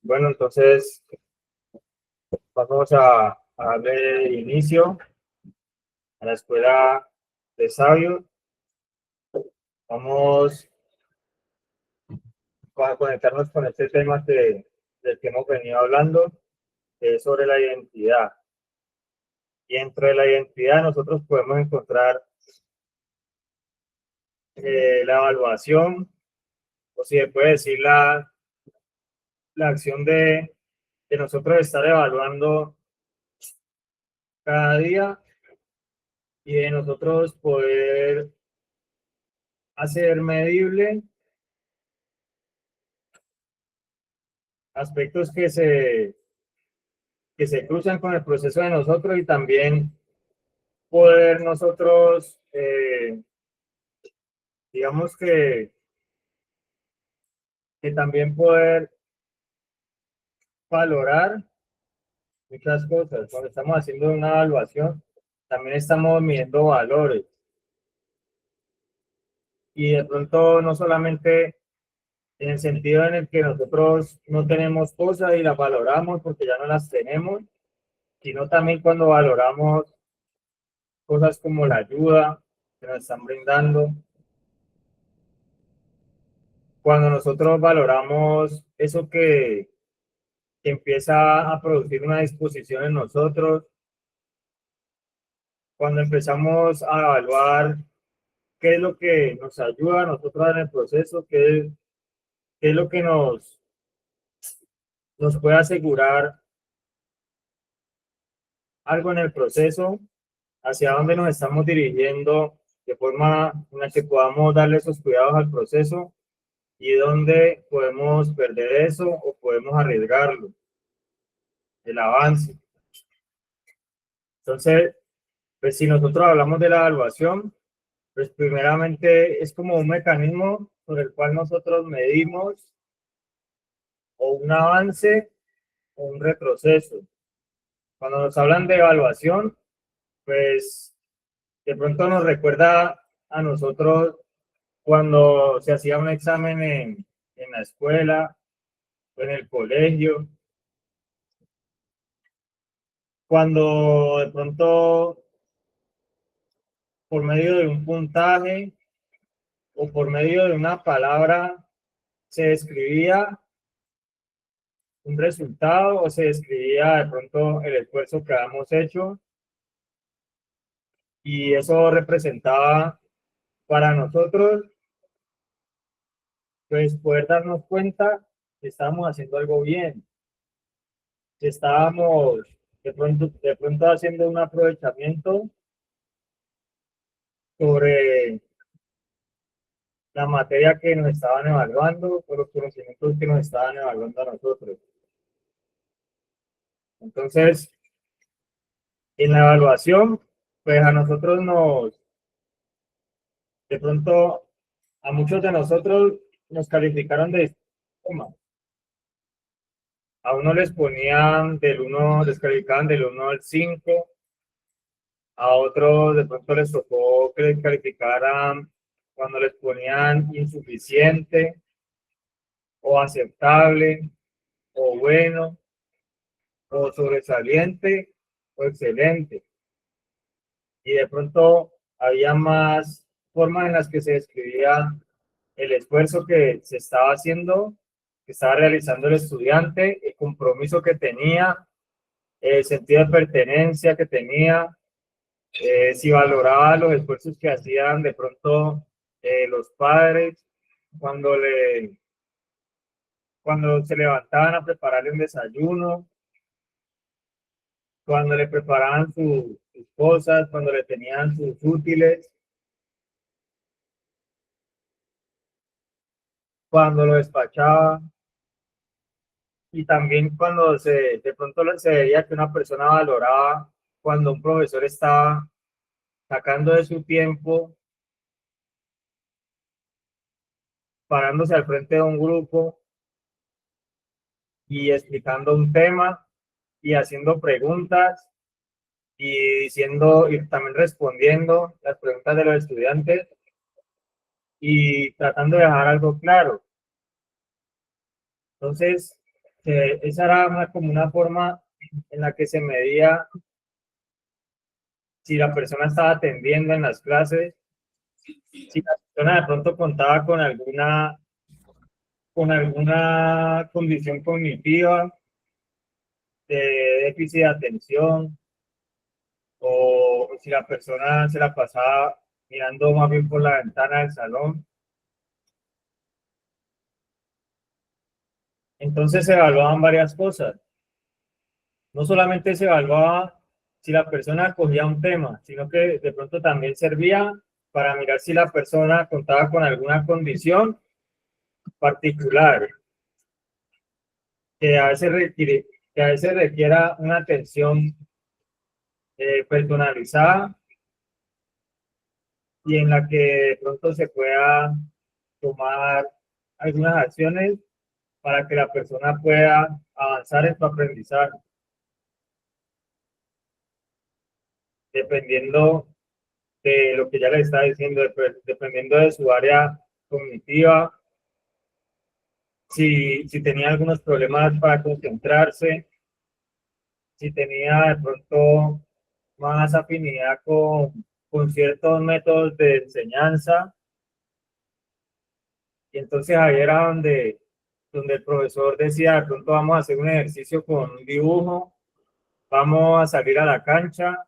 Bueno, entonces vamos a darle inicio a la escuela de sabios. Vamos a conectarnos con este tema del que hemos venido hablando, que es sobre la identidad. Y dentro de la identidad nosotros podemos encontrar la evaluación, o si se puede decir la acción de nosotros estar evaluando cada día y de nosotros poder hacer medible aspectos que se cruzan con el proceso de nosotros y también poder nosotros, digamos que también poder valorar muchas cosas. Cuando estamos haciendo una evaluación, también estamos midiendo valores. Y de pronto no solamente en el sentido en el que nosotros no tenemos cosas y las valoramos porque ya no las tenemos, sino también cuando valoramos cosas como la ayuda que nos están brindando, cuando nosotros valoramos eso que empieza a producir una disposición en nosotros, cuando empezamos a evaluar qué es lo que nos ayuda a nosotros en el proceso, qué es lo que nos puede asegurar algo en el proceso, hacia dónde nos estamos dirigiendo, de forma en la que podamos darle esos cuidados al proceso y dónde podemos perder eso o podemos arriesgarlo, el avance. Entonces, pues si nosotros hablamos de la evaluación, pues primeramente es como un mecanismo sobre el cual nosotros medimos o un avance o un retroceso. Cuando nos hablan de evaluación, pues de pronto nos recuerda a nosotros cuando se hacía un examen en la escuela o en el colegio, cuando de pronto por medio de un puntaje o por medio de una palabra se describía un resultado o se describía de pronto el esfuerzo que habíamos hecho y eso representaba para nosotros pues poder darnos cuenta que estábamos haciendo algo bien, que estábamos de pronto haciendo un aprovechamiento sobre la materia que nos estaban evaluando o los conocimientos que nos estaban evaluando a nosotros. Entonces, en la evaluación, pues a nosotros de pronto, a muchos de nosotros nos calificaron de forma. A uno les ponían les calificaban del 1 al 5, a otros de pronto les tocó que les calificaran cuando les ponían insuficiente o aceptable o bueno o sobresaliente o excelente. Y de pronto había más formas en las que se describía el esfuerzo que se estaba haciendo, que estaba realizando el estudiante, el compromiso que tenía, el sentido de pertenencia que tenía, si valoraba los esfuerzos que hacían de pronto los padres cuando, cuando se levantaban a prepararle un desayuno, cuando le preparaban sus cosas, cuando le tenían sus útiles, cuando lo despachaba. Y también cuando de pronto se veía que una persona valoraba cuando un profesor estaba sacando de su tiempo, parándose al frente de un grupo y explicando un tema y haciendo preguntas y diciendo y también respondiendo las preguntas de los estudiantes y tratando de dejar algo claro. Entonces, esa era como una forma en la que se medía si la persona estaba atendiendo en las clases, si la persona de pronto contaba con alguna condición cognitiva, de déficit de atención, o si la persona se la pasaba mirando más bien por la ventana del salón. Entonces se evaluaban varias cosas. No solamente se evaluaba si la persona cogía un tema, sino que de pronto también servía para mirar si la persona contaba con alguna condición particular que a veces requiera una atención personalizada y en la que de pronto se pueda tomar algunas acciones para que la persona pueda avanzar en su aprendizaje, dependiendo de lo que ya le estaba diciendo, dependiendo de su área cognitiva, si tenía algunos problemas para concentrarse, si tenía de pronto más afinidad con ciertos métodos de enseñanza. Y entonces ahí era donde el profesor decía, de pronto vamos a hacer un ejercicio con un dibujo, vamos a salir a la cancha,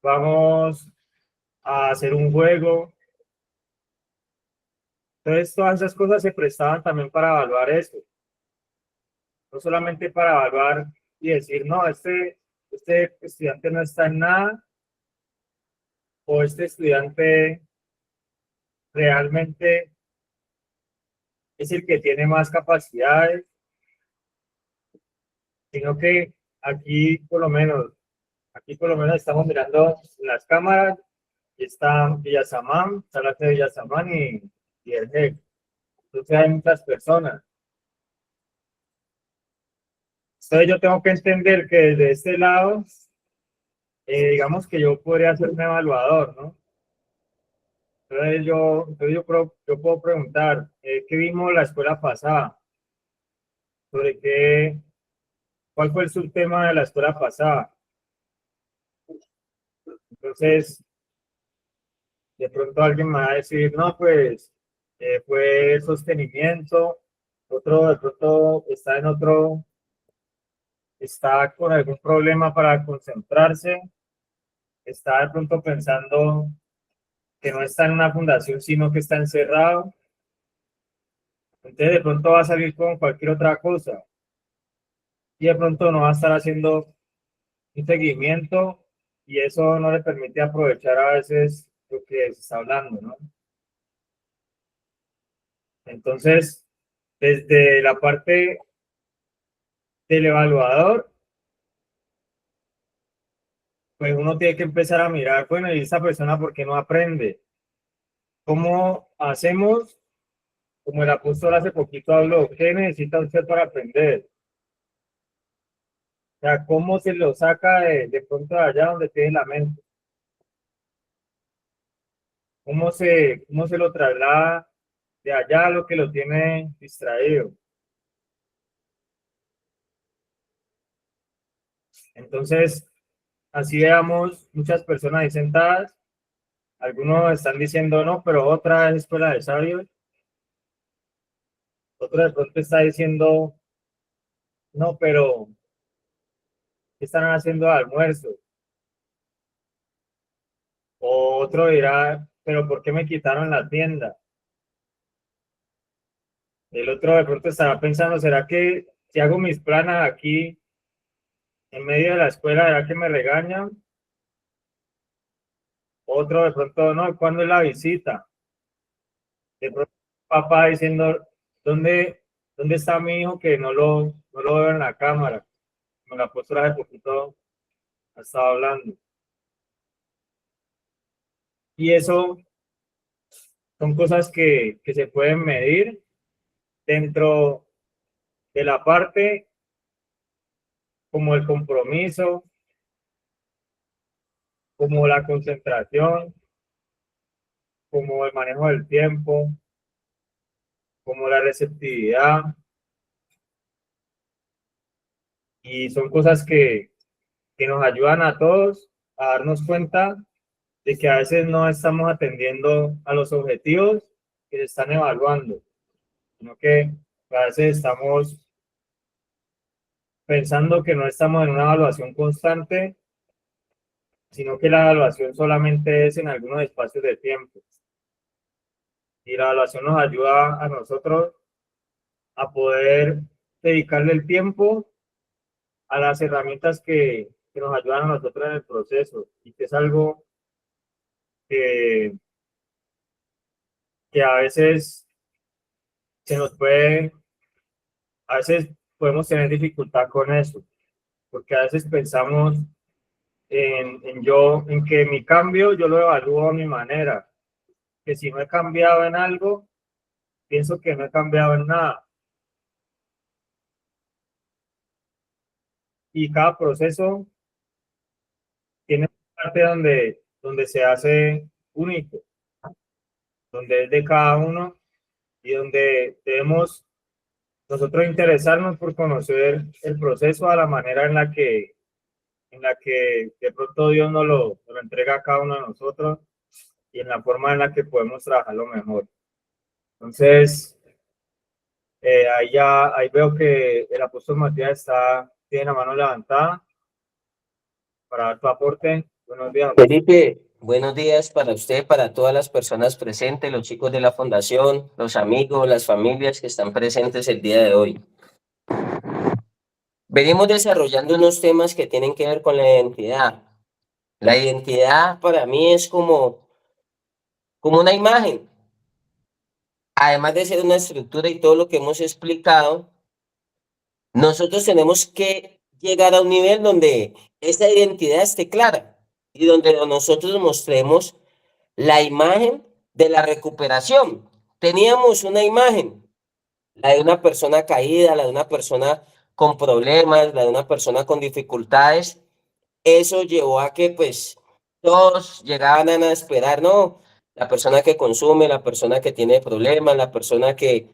vamos a hacer un juego. Entonces todas esas cosas se prestaban también para evaluar eso, no solamente para evaluar y decir, no, este estudiante no está en nada, o este estudiante realmente es el que tiene más capacidades, sino que aquí por lo menos, aquí por lo menos estamos mirando las cámaras y está Villasamán, Salas de Villasamán y el GEC. Entonces hay muchas personas. Entonces yo tengo que entender que desde este lado, digamos que yo podría ser un evaluador, ¿no? Yo puedo preguntar, ¿qué vimos la escuela pasada? ¿Sobre qué? ¿Cuál fue el subtema de la escuela pasada? Entonces, de pronto alguien me va a decir, no, pues fue sostenimiento, otro de pronto está con algún problema para concentrarse, está de pronto pensando que no está en una fundación, sino que está encerrado. Entonces de pronto va a salir con cualquier otra cosa y de pronto no va a estar haciendo un seguimiento y eso no le permite aprovechar a veces lo que se está hablando, ¿no? Entonces, desde la parte del evaluador, pues uno tiene que empezar a mirar, bueno, ¿y esa persona por qué no aprende? ¿Cómo hacemos? Como el apóstol hace poquito habló, ¿qué necesita usted para aprender? O sea, ¿cómo se lo saca de pronto de allá donde tiene la mente? Cómo se lo traslada de allá a lo que lo tiene distraído? Entonces, así veamos muchas personas ahí sentadas, algunos están diciendo no, pero otra es escuela de sabios, otro de pronto está diciendo no, pero ¿qué están haciendo de almuerzo? O otro dirá, pero ¿por qué me quitaron la tienda? El otro de pronto estará pensando, ¿será que si hago mis planas aquí en medio de la escuela, será que me regañan? Otro de pronto, no, ¿cuándo es la visita? De pronto, papá diciendo, ¿dónde, dónde está mi hijo que no lo veo en la cámara? Con la postura de poquito estaba hablando. Y eso son cosas que se pueden medir dentro de la parte como el compromiso, como la concentración, como el manejo del tiempo, como la receptividad, Y son cosas que nos ayudan a todos a darnos cuenta de que a veces no estamos atendiendo a los objetivos que se están evaluando, sino que a veces estamos pensando que no estamos en una evaluación constante, sino que la evaluación solamente es en algunos espacios de tiempo. Y la evaluación nos ayuda a nosotros a poder dedicarle el tiempo a las herramientas que nos ayudan a nosotros en el proceso y que es algo que, que a veces se nos puede, a veces podemos tener dificultad con eso, porque a veces pensamos en que mi cambio yo lo evalúo a mi manera, que si no he cambiado en algo, pienso que no he cambiado en nada. Y cada proceso tiene una parte donde se hace único, donde es de cada uno y donde debemos nosotros interesarnos por conocer el proceso a la manera en la que de pronto Dios nos lo entrega a cada uno de nosotros y en la forma en la que podemos trabajarlo mejor. Entonces, ahí veo que el apóstol Matías tiene la mano levantada para dar tu aporte. Buenos días. Felipe, buenos días para usted, para todas las personas presentes, los chicos de la fundación, los amigos, las familias que están presentes el día de hoy. Venimos desarrollando unos temas que tienen que ver con la identidad. La identidad para mí es como una imagen. Además de ser una estructura y todo lo que hemos explicado, nosotros tenemos que llegar a un nivel donde esa identidad esté clara y donde nosotros mostremos la imagen de la recuperación. Teníamos una imagen, la de una persona caída, la de una persona con problemas, la de una persona con dificultades. Eso llevó a que pues todos llegaban a esperar, ¿no? La persona que consume, la persona que tiene problemas, la persona que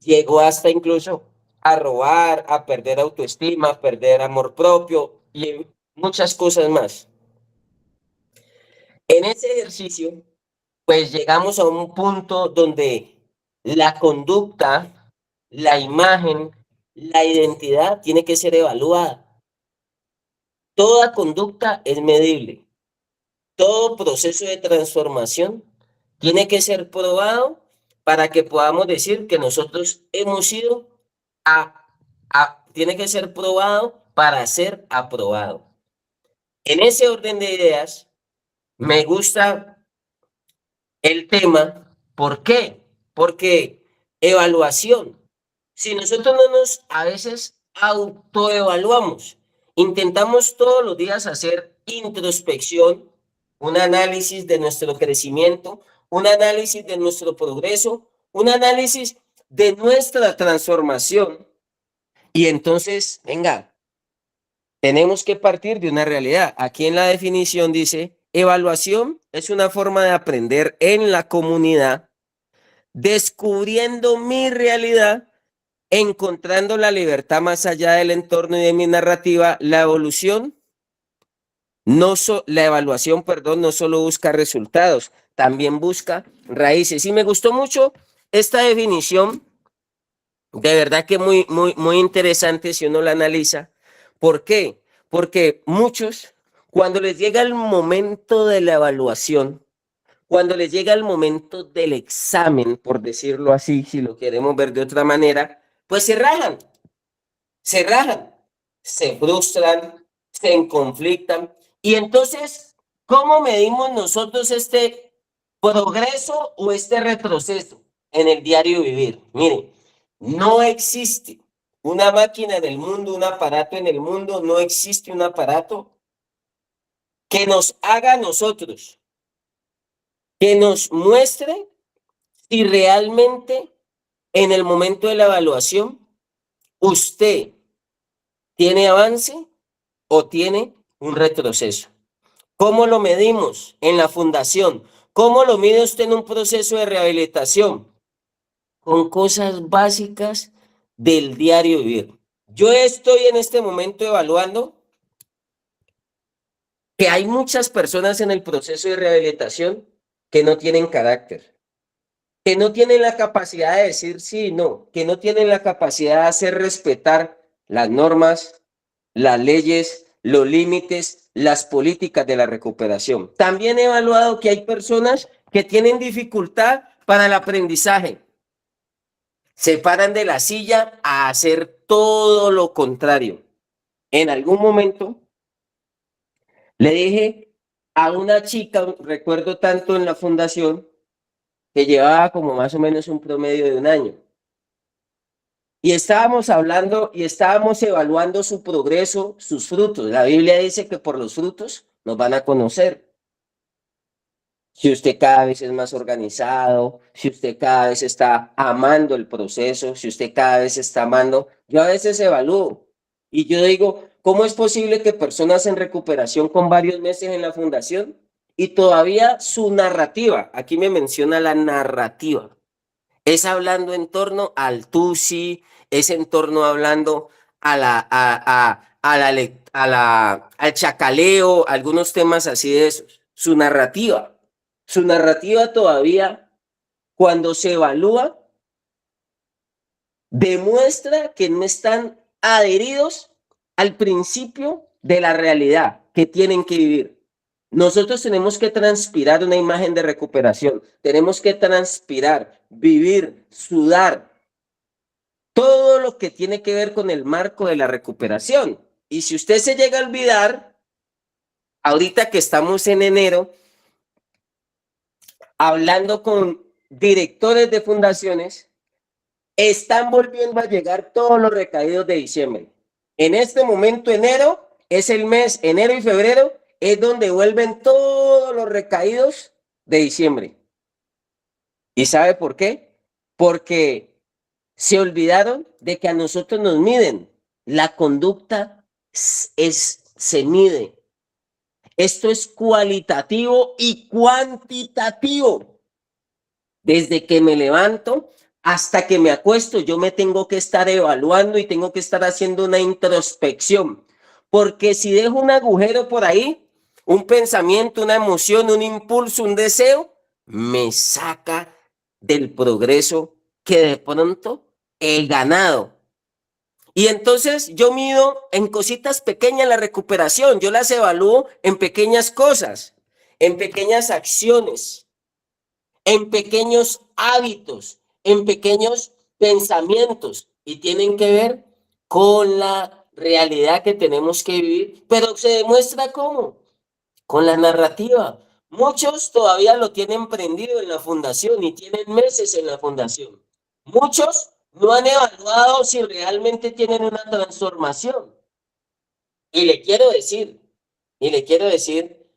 llegó hasta incluso a robar, a perder autoestima, a perder amor propio y muchas cosas más. En ese ejercicio, pues llegamos a un punto donde la conducta, la imagen, la identidad tiene que ser evaluada. Toda conducta es medible. Todo proceso de transformación tiene que ser probado para que podamos decir que nosotros hemos ido tiene que ser probado para ser aprobado. En ese orden de ideas, me gusta el tema. ¿Por qué? Porque evaluación. Si nosotros no nos a veces autoevaluamos, intentamos todos los días hacer introspección, un análisis de nuestro crecimiento, un análisis de nuestro progreso, un análisis de nuestra transformación. Y entonces, venga, tenemos que partir de una realidad. Aquí en la definición dice, evaluación es una forma de aprender en la comunidad, descubriendo mi realidad, encontrando la libertad más allá del entorno y de mi narrativa. La evaluación, perdón, no solo busca resultados, también busca raíces. Y me gustó mucho esta definición, de verdad que muy interesante si uno la analiza. ¿Por qué? Porque muchos, cuando les llega el momento de la evaluación, cuando les llega el momento del examen, por decirlo así, si lo queremos ver de otra manera, pues se rajan, se frustran, se conflictan. Y entonces, ¿cómo medimos nosotros este progreso o este retroceso en el diario vivir? Miren, no existe una máquina en el mundo, un aparato en el mundo, no existe un aparato que nos haga a nosotros, que nos muestre si realmente en el momento de la evaluación usted tiene avance o tiene un retroceso. ¿Cómo lo medimos en la fundación? ¿Cómo lo mide usted en un proceso de rehabilitación? Con cosas básicas del diario vivir. Yo estoy en este momento evaluando que hay muchas personas en el proceso de rehabilitación que no tienen carácter, que no tienen la capacidad de decir sí y no, que no tienen la capacidad de hacer respetar las normas, las leyes, los límites, las políticas de la recuperación. También he evaluado que hay personas que tienen dificultad para el aprendizaje. Se paran de la silla a hacer todo lo contrario. En algún momento le dije a una chica, recuerdo tanto en la fundación, que llevaba como más o menos un promedio de un año. Y estábamos hablando y estábamos evaluando su progreso, sus frutos. La Biblia dice que por los frutos nos van a conocer. Si usted cada vez es más organizado, si usted cada vez está amando el proceso, si usted cada vez está amando, yo a veces evalúo y yo digo, ¿cómo es posible que personas en recuperación con varios meses en la fundación y todavía su narrativa, aquí me menciona la narrativa, es hablando en torno al tusi, es en torno hablando al chacaleo, algunos temas así de esos, su narrativa todavía, cuando se evalúa, demuestra que no están adheridos al principio de la realidad que tienen que vivir. Nosotros tenemos que transpirar una imagen de recuperación, tenemos que transpirar, vivir, sudar, todo lo que tiene que ver con el marco de la recuperación. Y si usted se llega a olvidar, ahorita que estamos en enero, hablando con directores de fundaciones, están volviendo a llegar todos los recaídos de diciembre. En este momento, enero es el mes, enero y febrero es donde vuelven todos los recaídos de diciembre. ¿Y sabe por qué? Porque se olvidaron de que a nosotros nos miden. La conducta se mide. Esto es cualitativo y cuantitativo. Desde que me levanto hasta que me acuesto, yo me tengo que estar evaluando y tengo que estar haciendo una introspección. Porque si dejo un agujero por ahí, un pensamiento, una emoción, un impulso, un deseo, me saca del progreso que de pronto he ganado. Y entonces yo mido en cositas pequeñas la recuperación, yo las evalúo en pequeñas cosas, en pequeñas acciones, en pequeños hábitos, en pequeños pensamientos y tienen que ver con la realidad que tenemos que vivir, pero se demuestra cómo, con la narrativa. Muchos todavía lo tienen prendido en la fundación y tienen meses en la fundación. Muchos no han evaluado si realmente tienen una transformación. Y le quiero decir, y le quiero decir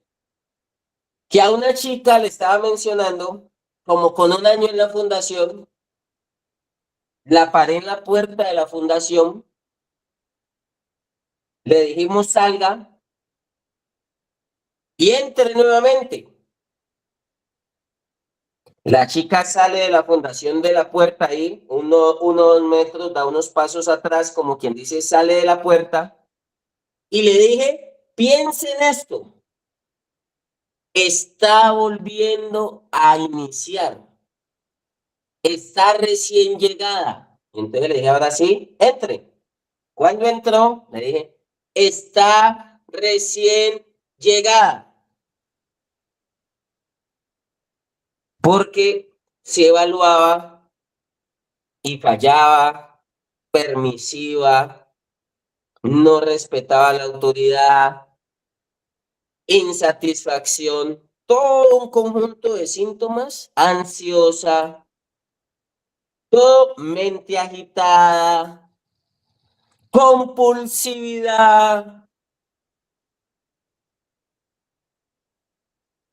que a una chica le estaba mencionando, como con un año en la fundación, la paré en la puerta de la fundación, le dijimos salga y entre nuevamente. La chica sale de la fundación de la puerta ahí, unos metros, da unos pasos atrás, como quien dice, sale de la puerta. Y le dije, piense en esto, está volviendo a iniciar, está recién llegada. Entonces le dije, ahora sí, entre. Cuando entró, le dije, está recién llegada. Porque se evaluaba y fallaba, permisiva, no respetaba la autoridad, insatisfacción, todo un conjunto de síntomas, ansiosa, todo mente agitada, compulsividad,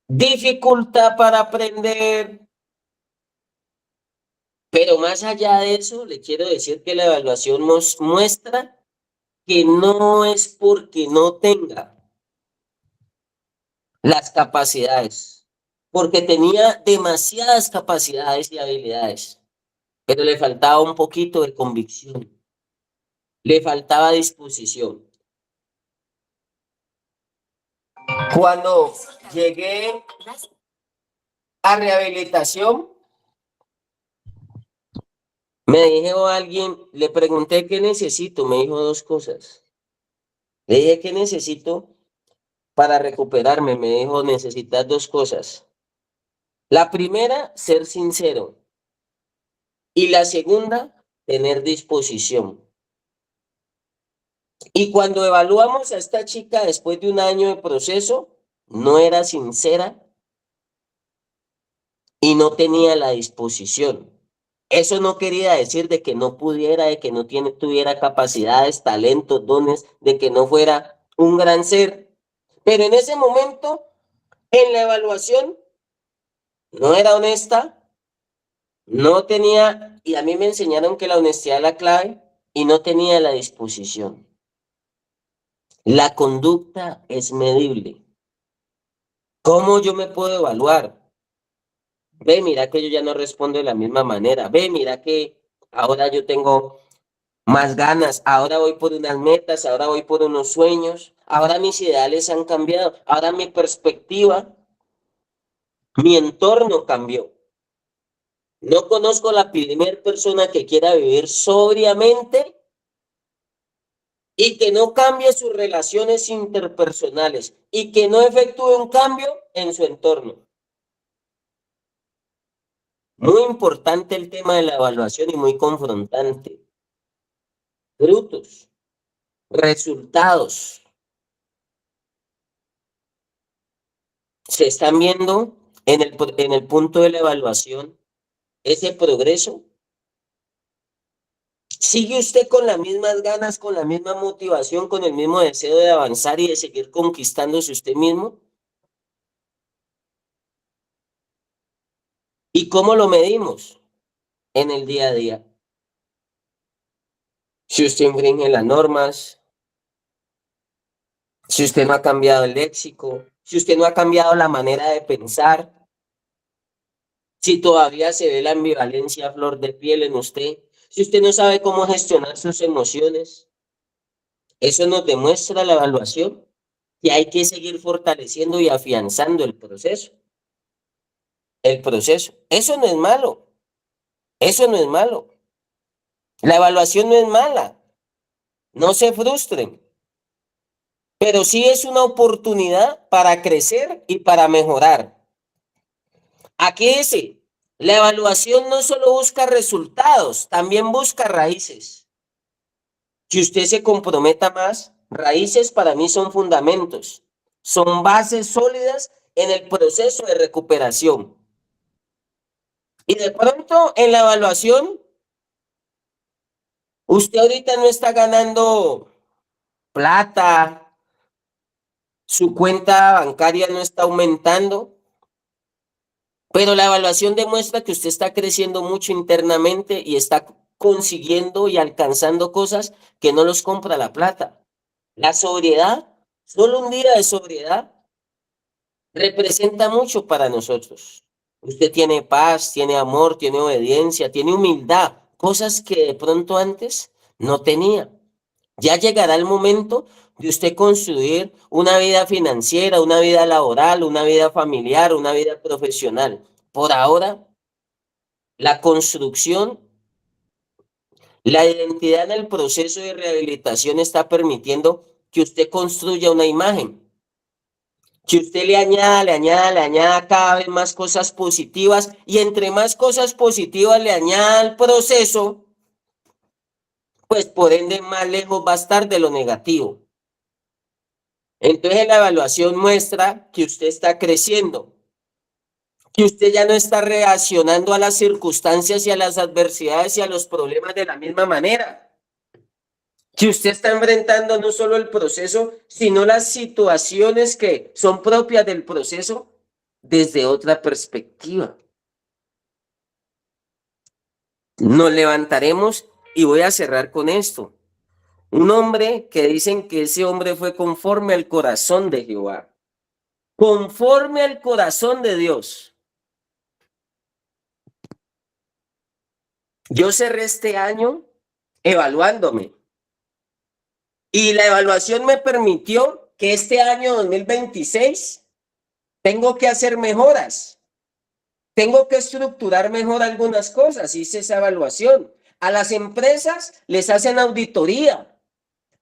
dificultad para aprender. Pero más allá de eso, le quiero decir que la evaluación nos muestra que no es porque no tenga las capacidades, porque tenía demasiadas capacidades y habilidades, pero le faltaba un poquito de convicción, le faltaba disposición. Cuando llegué a rehabilitación, me dijo alguien, le pregunté qué necesito, me dijo dos cosas. Le dije, ¿qué necesito para recuperarme? Me dijo, necesitas dos cosas. La primera, ser sincero. Y la segunda, tener disposición. Y cuando evaluamos a esta chica después de un año de proceso, no era sincera y no tenía la disposición. Eso no quería decir de que no pudiera, de que no tuviera capacidades, talentos, dones, de que no fuera un gran ser. Pero en ese momento, en la evaluación, no era honesta, no tenía, y a mí me enseñaron que la honestidad es la clave, y no tenía la disposición. La conducta es medible. ¿Cómo yo me puedo evaluar? Ve, mira que yo ya no respondo de la misma manera. Ve, mira que ahora yo tengo más ganas, ahora voy por unas metas, ahora voy por unos sueños, ahora mis ideales han cambiado, ahora mi perspectiva, mi entorno cambió. No conozco la primera persona que quiera vivir sobriamente y que no cambie sus relaciones interpersonales y que no efectúe un cambio en su entorno. Muy importante el tema de la evaluación y muy confrontante. Frutos, resultados. Se están viendo en el punto de la evaluación ese progreso. ¿Sigue usted con las mismas ganas, con la misma motivación, con el mismo deseo de avanzar y de seguir conquistándose usted mismo? ¿Y cómo lo medimos? En el día a día. Si usted infringe las normas, si usted no ha cambiado el léxico, si usted no ha cambiado la manera de pensar, si todavía se ve la ambivalencia a flor de piel en usted, si usted no sabe cómo gestionar sus emociones, eso nos demuestra la evaluación que hay que seguir fortaleciendo y afianzando el proceso. El proceso. Eso no es malo. Eso no es malo. La evaluación no es mala. No se frustren. Pero sí es una oportunidad para crecer y para mejorar. Aquí dice, la evaluación no solo busca resultados, también busca raíces. Que usted se comprometa más, raíces para mí son fundamentos, son bases sólidas en el proceso de recuperación. Y de pronto en la evaluación, usted ahorita no está ganando plata, su cuenta bancaria no está aumentando, pero la evaluación demuestra que usted está creciendo mucho internamente y está consiguiendo y alcanzando cosas que no los compra la plata. La sobriedad, solo un día de sobriedad, representa mucho para nosotros. Usted tiene paz, tiene amor, tiene obediencia, tiene humildad, cosas que de pronto antes no tenía. Ya llegará el momento de usted construir una vida financiera, una vida laboral, una vida familiar, una vida profesional. Por ahora, la construcción, la identidad en el proceso de rehabilitación está permitiendo que usted construya una imagen, que usted le añada cada vez más cosas positivas y entre más cosas positivas le añada al proceso, pues por ende más lejos va a estar de lo negativo. Entonces la evaluación muestra que usted está creciendo, que usted ya no está reaccionando a las circunstancias y a las adversidades y a los problemas de la misma manera, que usted está enfrentando no solo el proceso, sino las situaciones que son propias del proceso desde otra perspectiva. Nos levantaremos y voy a cerrar con esto. Un hombre que dicen que ese hombre fue conforme al corazón de Jehová, conforme al corazón de Dios. Yo cerré este año evaluándome. Y la evaluación me permitió que este año 2026 tengo que hacer mejoras. Tengo que estructurar mejor algunas cosas. Hice esa evaluación. A las empresas les hacen auditoría.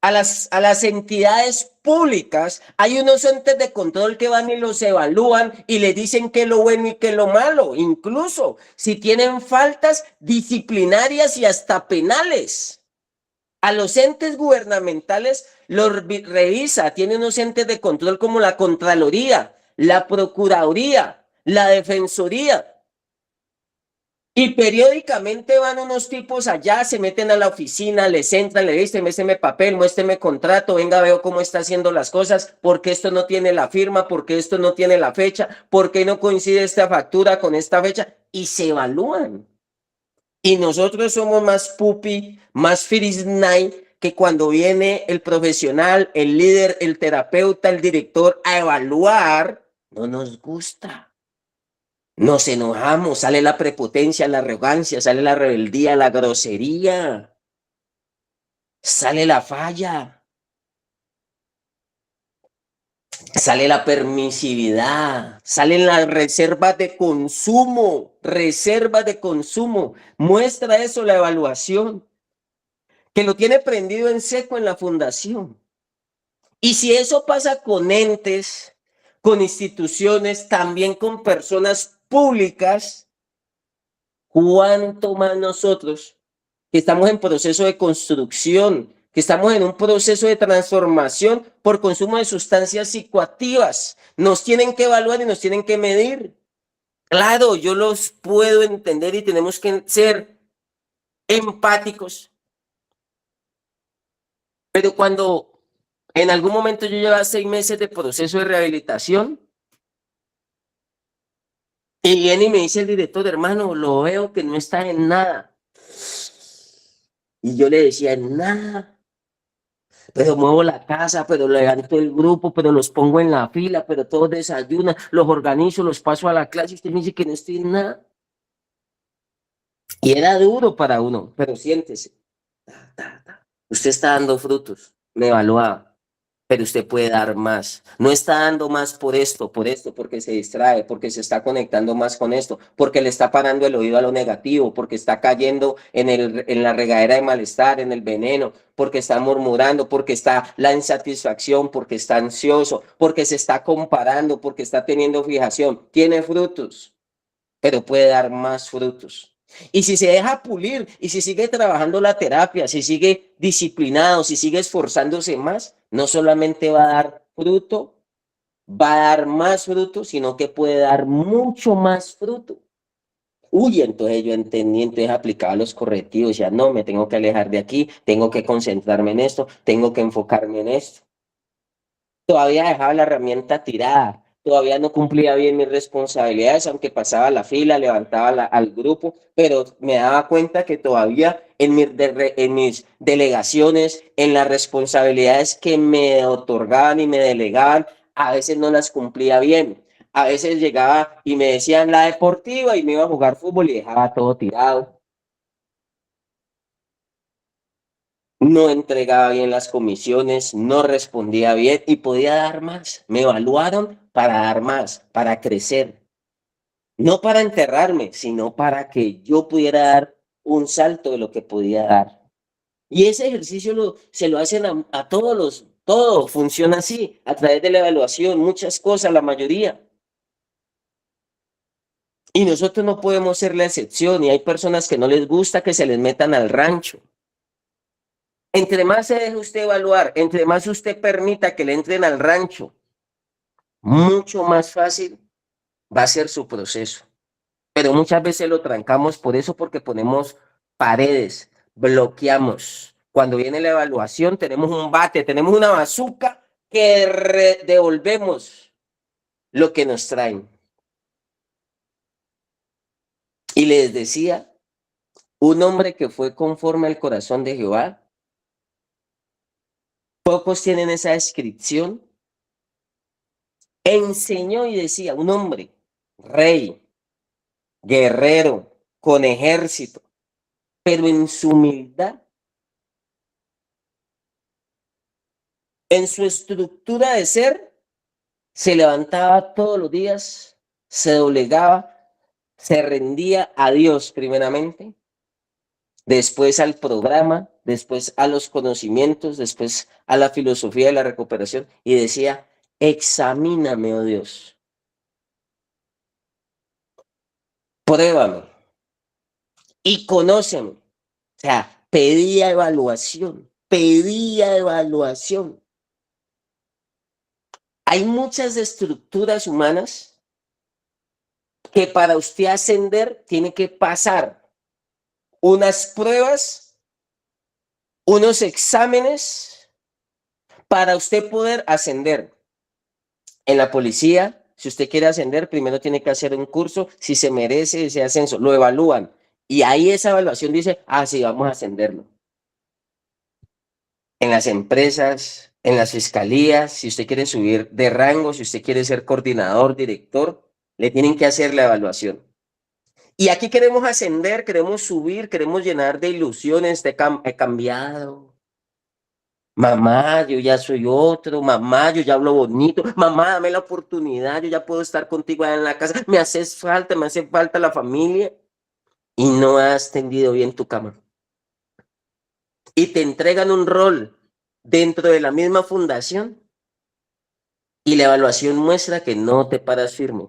A las entidades públicas hay unos entes de control que van y los evalúan y les dicen qué es lo bueno y qué es lo malo. Incluso si tienen faltas disciplinarias y hasta penales. A los entes gubernamentales los revisa, tiene unos entes de control como la Contraloría, la Procuraduría, la Defensoría. Y periódicamente van unos tipos allá, se meten a la oficina, les entran, le dicen, muéstreme papel, muéstreme contrato, venga, veo cómo está haciendo las cosas, porque esto no tiene la firma, porque esto no tiene la fecha, porque no coincide esta factura con esta fecha, y se evalúan. Y nosotros somos más pupi, más Firis Night, que cuando viene el profesional, el líder, el terapeuta, el director a evaluar, no nos gusta. Nos enojamos, sale la prepotencia, la arrogancia, sale la rebeldía, la grosería, sale la falla, sale la permisividad, salen las reservas de consumo, reservas de consumo. Muestra eso la evaluación, que lo tiene prendido en seco en la fundación. Y si eso pasa con entes, con instituciones, también con personas públicas, ¿cuánto más nosotros que estamos en proceso de construcción, que estamos en un proceso de transformación por consumo de sustancias psicoactivas? Nos tienen que evaluar y nos tienen que medir. Claro, yo los puedo entender y tenemos que ser empáticos, pero cuando en algún momento yo llevaba 6 meses de proceso de rehabilitación y viene y me dice el director, hermano, lo veo que no está en nada. Y yo le decía, en nada. Pero muevo la casa, pero levanto el grupo, pero los pongo en la fila, pero todos desayunan, los organizo, los paso a la clase y usted me dice que no estoy en nada. Y era duro para uno, pero siéntese. Usted está dando frutos, me evaluaba, pero usted puede dar más. No está dando más por esto, porque se distrae, porque se está conectando más con esto, porque le está parando el oído a lo negativo, porque está cayendo en la regadera de malestar, en el veneno, porque está murmurando, porque está la insatisfacción, porque está ansioso, porque se está comparando, porque está teniendo fijación. Tiene frutos, pero puede dar más frutos. Y si se deja pulir, y si sigue trabajando la terapia, si sigue disciplinado, si sigue esforzándose más, no solamente va a dar fruto, va a dar más fruto, sino que puede dar mucho más fruto. Uy, entonces yo entendí, entonces aplicaba los correctivos, ya no, me tengo que alejar de aquí, tengo que concentrarme en esto, tengo que enfocarme en esto. Todavía dejaba la herramienta tirada, todavía no cumplía bien mis responsabilidades, aunque pasaba la fila, levantaba al grupo, pero me daba cuenta que todavía en mis delegaciones, en las responsabilidades que me otorgaban y me delegaban, a veces no las cumplía bien. A veces llegaba y me decían la deportiva y me iba a jugar fútbol y dejaba todo tirado. No entregaba bien las comisiones, no respondía bien y podía dar más. Me evaluaron para dar más, para crecer, no para enterrarme, sino para que yo pudiera dar un salto de lo que podía dar. Y ese ejercicio se lo hacen a todos todo funciona así, a través de la evaluación, muchas cosas, la mayoría. Y nosotros no podemos ser la excepción y hay personas que no les gusta que se les metan al rancho. Entre más se deje usted evaluar, entre más usted permita que le entren al rancho, mucho más fácil va a ser su proceso. Pero muchas veces lo trancamos por eso, porque ponemos paredes, bloqueamos. Cuando viene la evaluación, tenemos un bate, tenemos una bazuca que devolvemos lo que nos traen. Y les decía, un hombre que fue conforme al corazón de Jehová, pocos tienen esa descripción, enseñó y decía, un hombre, rey, guerrero, con ejército, pero en su humildad En su estructura de ser, se levantaba todos los días, se doblegaba, se rendía a Dios primeramente, después al programa, después a los conocimientos, después a la filosofía de la recuperación y decía, examíname, oh Dios, pruébame y conóceme. O sea, pedía evaluación, pedía evaluación. Hay muchas estructuras humanas que para usted ascender tiene que pasar unas pruebas, unos exámenes para usted poder ascender. En la policía, si usted quiere ascender, primero tiene que hacer un curso, si se merece ese ascenso, lo evalúan. Y ahí esa evaluación dice, ah, sí, vamos a ascenderlo. En las empresas, en las fiscalías, si usted quiere subir de rango, si usted quiere ser coordinador, director, le tienen que hacer la evaluación. Y aquí queremos ascender, queremos subir, queremos llenar de ilusiones, he cambiado. Mamá, yo ya soy otro, mamá, yo ya hablo bonito, mamá, dame la oportunidad, yo ya puedo estar contigo allá en la casa, me hace falta la familia y no has tendido bien tu cama. Y te entregan un rol dentro de la misma fundación y la evaluación muestra que no te paras firme.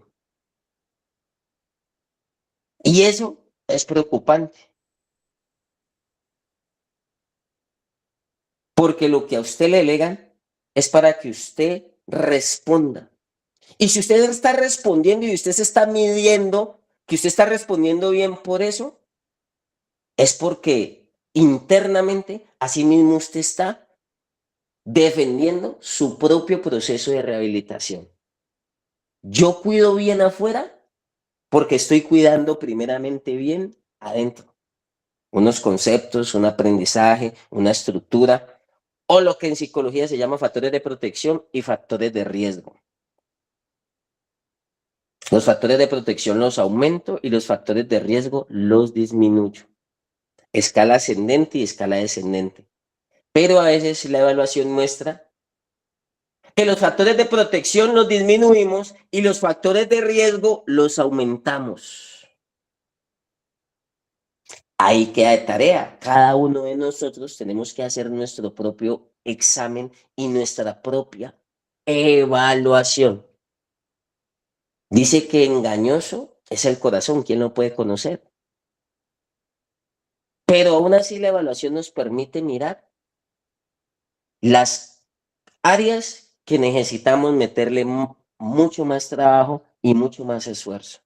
Y eso es preocupante, porque lo que a usted le delegan es para que usted responda. Y si usted está respondiendo y usted se está midiendo, que usted está respondiendo bien por eso, es porque internamente, así mismo usted está defendiendo su propio proceso de rehabilitación. Yo cuido bien afuera porque estoy cuidando primeramente bien adentro. Unos conceptos, un aprendizaje, una estructura, o lo que en psicología se llama factores de protección y factores de riesgo. Los factores de protección los aumento y los factores de riesgo los disminuyo. Escala ascendente y escala descendente. Pero a veces la evaluación muestra que los factores de protección los disminuimos y los factores de riesgo los aumentamos. Ahí queda de tarea. Cada uno de nosotros tenemos que hacer nuestro propio examen y nuestra propia evaluación. Dice que engañoso es el corazón, ¿quién lo puede conocer? Pero aún así la evaluación nos permite mirar las áreas que necesitamos meterle mucho más trabajo y mucho más esfuerzo.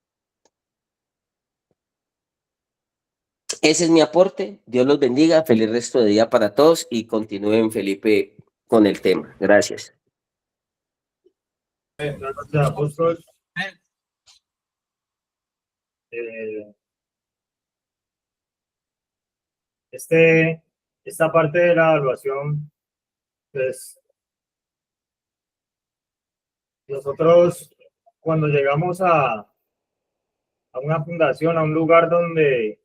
Ese es mi aporte. Dios los bendiga. Feliz resto de día para todos y continúen, Felipe, con el tema. Gracias. Gracias, apóstol. Eh, esta parte de la evaluación, pues nosotros cuando llegamos a una fundación, a un lugar donde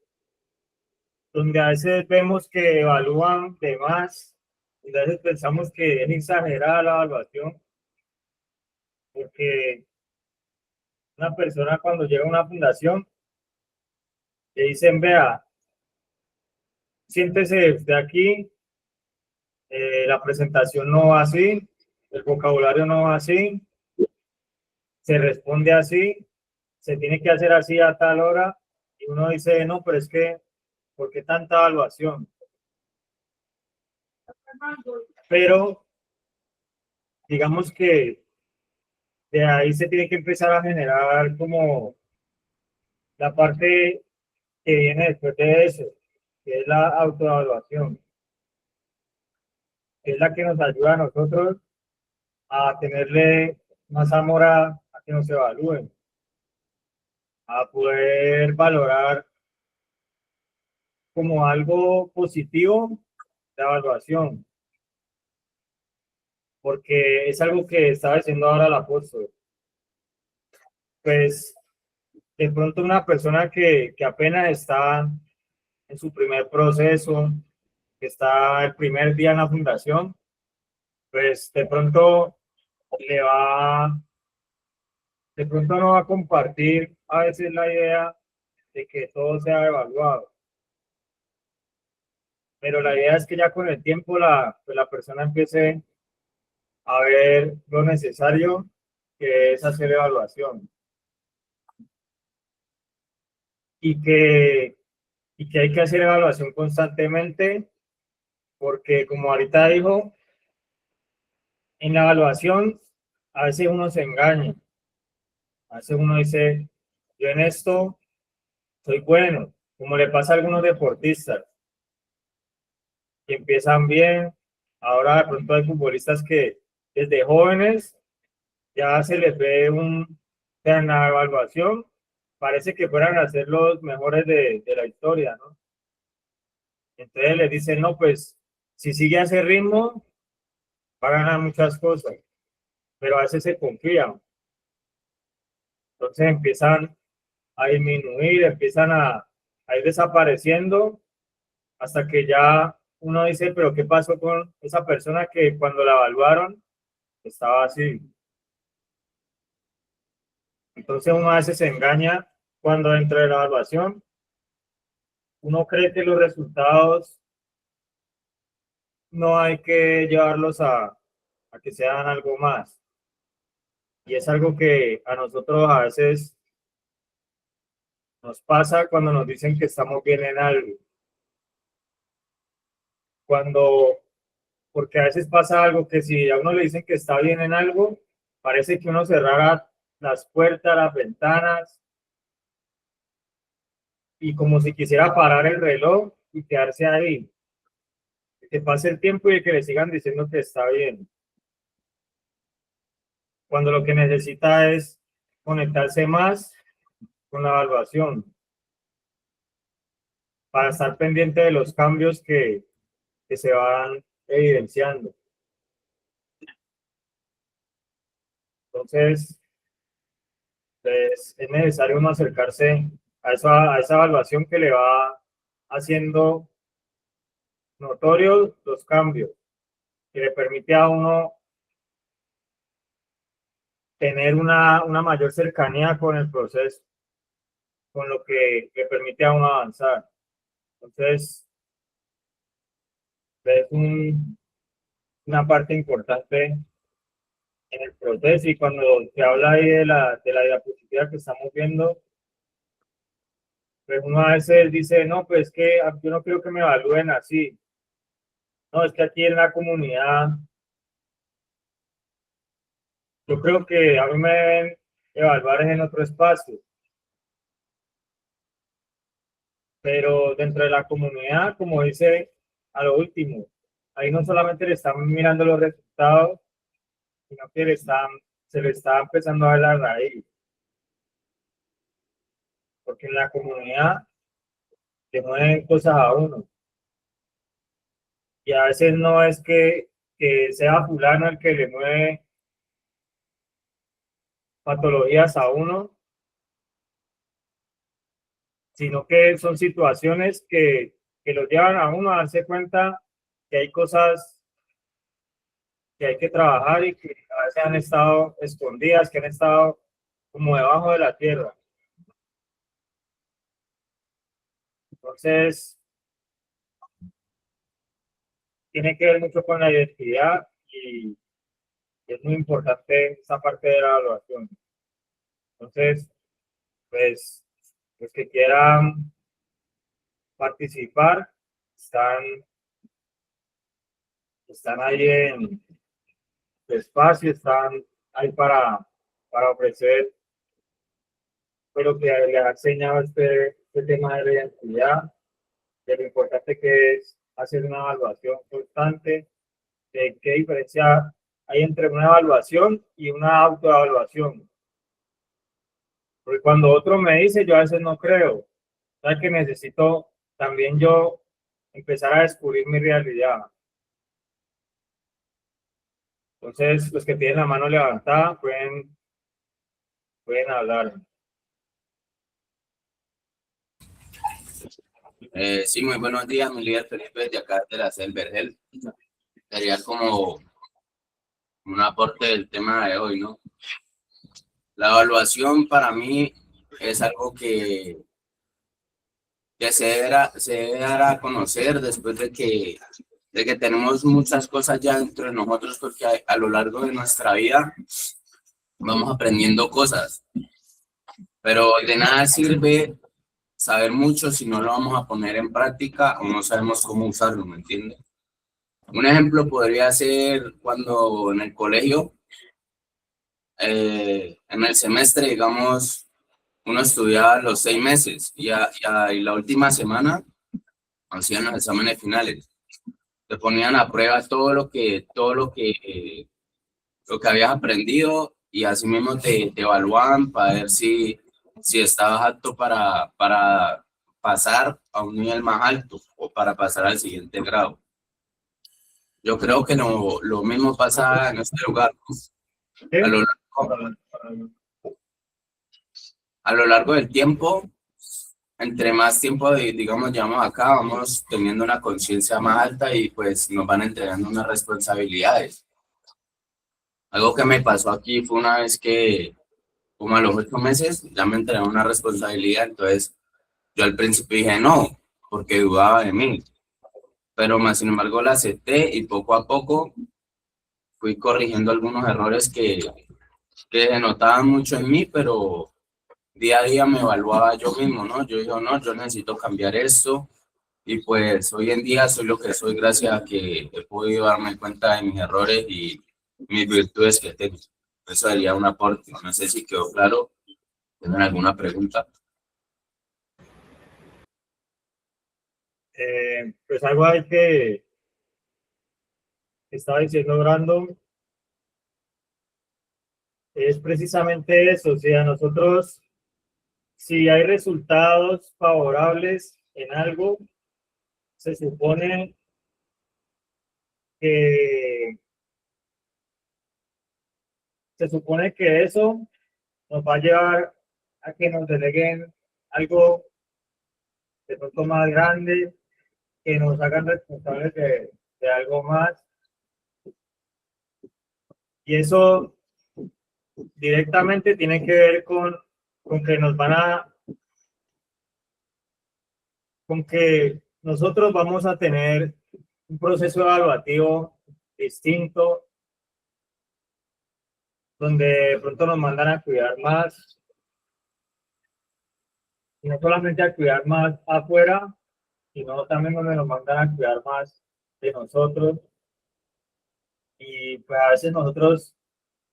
a veces vemos que evalúan de más, y a veces pensamos que es exagerada la evaluación, porque una persona cuando llega a una fundación, le dicen, vea, siéntese de aquí, la presentación no va así, el vocabulario no va así, se responde así, se tiene que hacer así a tal hora, y uno dice, no, pero es que, ¿por qué tanta evaluación? Pero digamos que de ahí se tiene que empezar a generar como la parte que viene después de eso, que es la autoevaluación, que es la que nos ayuda a nosotros a tenerle más amor a que nos evalúen, a poder valorar como algo positivo la evaluación, porque es algo que estaba diciendo ahora el apóstol. Pues de pronto una persona que apenas está en su primer proceso, que está el primer día en la fundación, pues de pronto de pronto no va a compartir a veces la idea de que todo sea evaluado. Pero la idea es que ya con el tiempo pues la persona empiece a ver lo necesario que es hacer evaluación y que hay que hacer evaluación constantemente porque como ahorita dijo, en la evaluación a veces uno se engaña, a veces uno dice, yo en esto soy bueno, como le pasa a algunos deportistas que empiezan bien, ahora de pronto hay futbolistas que desde jóvenes ya se les ve en la evaluación, parece que fueran a ser los mejores de la historia, ¿no? Entonces les dicen, no, pues si sigue a ese ritmo, va a ganar muchas cosas, pero a veces se confían. Entonces empiezan a disminuir, empiezan a ir desapareciendo hasta que ya uno dice, pero ¿qué pasó con esa persona que cuando la evaluaron estaba así? Entonces uno a veces se engaña cuando dentro de la evaluación uno cree que los resultados no hay que llevarlos a que sean algo más. Y es algo que a nosotros a veces nos pasa cuando nos dicen que estamos bien en algo. Cuando, porque a veces pasa algo que si a uno le dicen que está bien en algo, parece que uno cerrara las puertas, las ventanas, y como si quisiera parar el reloj y quedarse ahí. Que pase el tiempo y que le sigan diciendo que está bien. Cuando lo que necesita es conectarse más con la evaluación para estar pendiente de los cambios que se van evidenciando. Entonces, pues, es necesario uno acercarse a esa evaluación que le va haciendo notorios los cambios, que le permite a uno tener una mayor cercanía con el proceso, con lo que le permite a uno avanzar. Entonces, es una parte importante en el proceso y cuando se habla ahí de la diapositiva que estamos viendo, pues uno a veces dice, no, pues que yo no quiero que me evalúen así. No, es que aquí en la comunidad, yo creo que a mí me deben evaluar en otro espacio, pero dentro de la comunidad, como dice a lo último, ahí no solamente le están mirando los resultados, sino que se le está empezando a ver la raíz, porque en la comunidad le mueven cosas a uno. Y a veces no es que sea fulano el que le mueve patologías a uno, sino que son situaciones que lo llevan a uno a darse cuenta que hay cosas que hay que trabajar y que a veces han estado escondidas, que han estado como debajo de la tierra. Entonces, tiene que ver mucho con la identidad y es muy importante esa parte de la evaluación. Entonces, pues, los que quieran participar están ahí en el espacio, están ahí para ofrecer, pero que le ha enseñado este tema de la identidad, de lo importante que es hacer una evaluación constante, de qué diferencia hay entre una evaluación y una autoevaluación. Porque cuando otro me dice, yo a veces no creo, ¿sabes? Que necesito también yo empezar a descubrir mi realidad. Entonces, los que tienen la mano levantada pueden hablar. Sí, muy buenos días, mi líder Felipe, de acá de la Selvergel. Sería como un aporte del tema de hoy, ¿no? La evaluación para mí es algo que se debe dar a conocer después de que tenemos muchas cosas ya dentro de nosotros, porque a lo largo de nuestra vida vamos aprendiendo cosas, pero de nada sirve saber mucho si no lo vamos a poner en práctica o no sabemos cómo usarlo, ¿me entiendes? Un ejemplo podría ser cuando en el colegio, en el semestre, digamos, uno estudiaba los 6 meses y la última semana hacían los exámenes finales. Te ponían a prueba lo que habías aprendido y así mismo te evaluaban para ver si estabas apto para pasar a un nivel más alto o para pasar al siguiente grado. Yo creo que lo mismo pasa en este lugar, ¿no? ¿Sí? A lo largo del tiempo, entre más tiempo, digamos, llevamos acá, vamos teniendo una conciencia más alta y pues nos van entregando unas responsabilidades. Algo que me pasó aquí fue una vez que, como a los 8 meses, ya me entregaron una responsabilidad, entonces yo al principio dije no, porque dudaba de mí, pero más sin embargo la acepté y poco a poco fui corrigiendo algunos errores que se notaban mucho en mí, pero día a día me evaluaba yo mismo, ¿no? Yo digo, no, yo necesito cambiar esto y pues hoy en día soy lo que soy gracias a que he podido darme cuenta de mis errores y mis virtudes que tengo. Eso sería un aporte. No sé si quedó claro. ¿Tienen alguna pregunta? Pues algo hay que estaba diciendo Brandon es precisamente eso, o sea, nosotros, si hay resultados favorables en algo, se supone que eso nos va a llevar a que nos deleguen algo de pronto más grande, que nos hagan responsables de algo más. Y eso directamente tiene que ver con que nos van a, con que nosotros vamos a tener un proceso evaluativo distinto, donde de pronto nos mandan a cuidar más, y no solamente a cuidar más afuera, sino también donde nos mandan a cuidar más de nosotros. Y pues a veces nosotros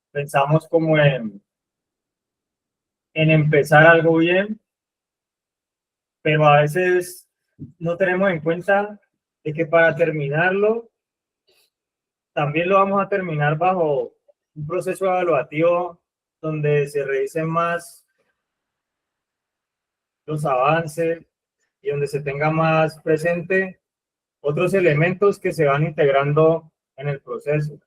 pensamos como en empezar algo bien, pero a veces no tenemos en cuenta de que para terminarlo, también lo vamos a terminar bajo un proceso evaluativo donde se revisen más los avances y donde se tenga más presente otros elementos que se van integrando en el proceso.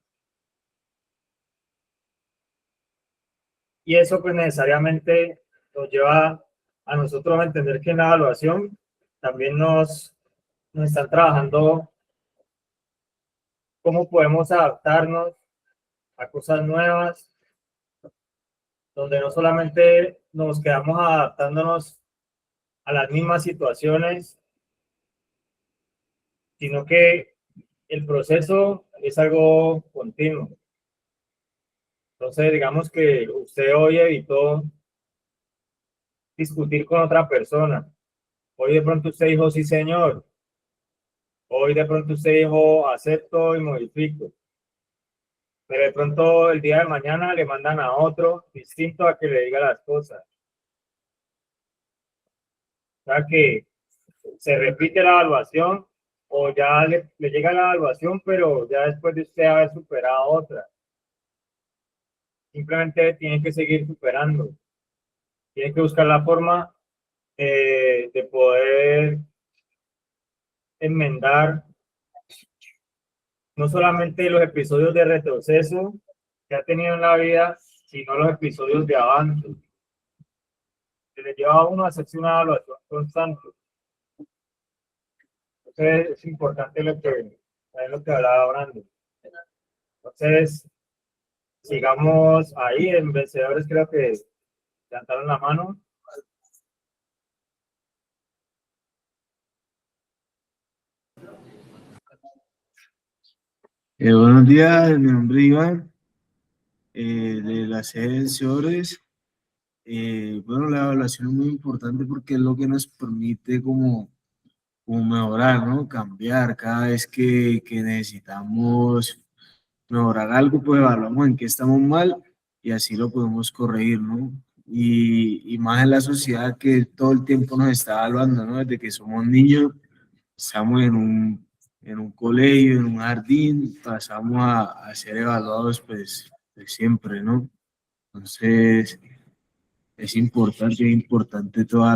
Y eso pues necesariamente nos lleva a nosotros a entender que en la evaluación también nos están trabajando cómo podemos adaptarnos a cosas nuevas, donde no solamente nos quedamos adaptándonos a las mismas situaciones, sino que el proceso es algo continuo. Entonces, digamos que usted hoy evitó discutir con otra persona. Hoy de pronto usted dijo, sí, señor. Hoy de pronto usted dijo, acepto y modifico. Pero de pronto el día de mañana le mandan a otro distinto a que le diga las cosas. O sea que se repite la evaluación o ya le llega la evaluación, pero ya después de usted haber superado otra. Simplemente tiene que seguir superando. Tiene que buscar la forma de poder enmendar no solamente los episodios de retroceso que ha tenido en la vida, sino los episodios de avance. Se le lleva a uno a hacerse una evaluación constante. Entonces es importante lo que hablaba Brando. Entonces, sigamos ahí, en vencedores creo que levantaron la mano. Buenos días, mi nombre es Iván, de la sede de vencedores. Bueno, la evaluación es muy importante porque es lo que nos permite como mejorar, ¿no? Cambiar cada vez que necesitamos mejorar algo, pues evaluamos en qué estamos mal y así lo podemos corregir, ¿no? Y más en la sociedad que todo el tiempo nos está evaluando, ¿no? Desde que somos niños, estamos en un colegio, en un jardín, pasamos a ser evaluados, pues, de siempre, ¿no? Entonces, es importante toda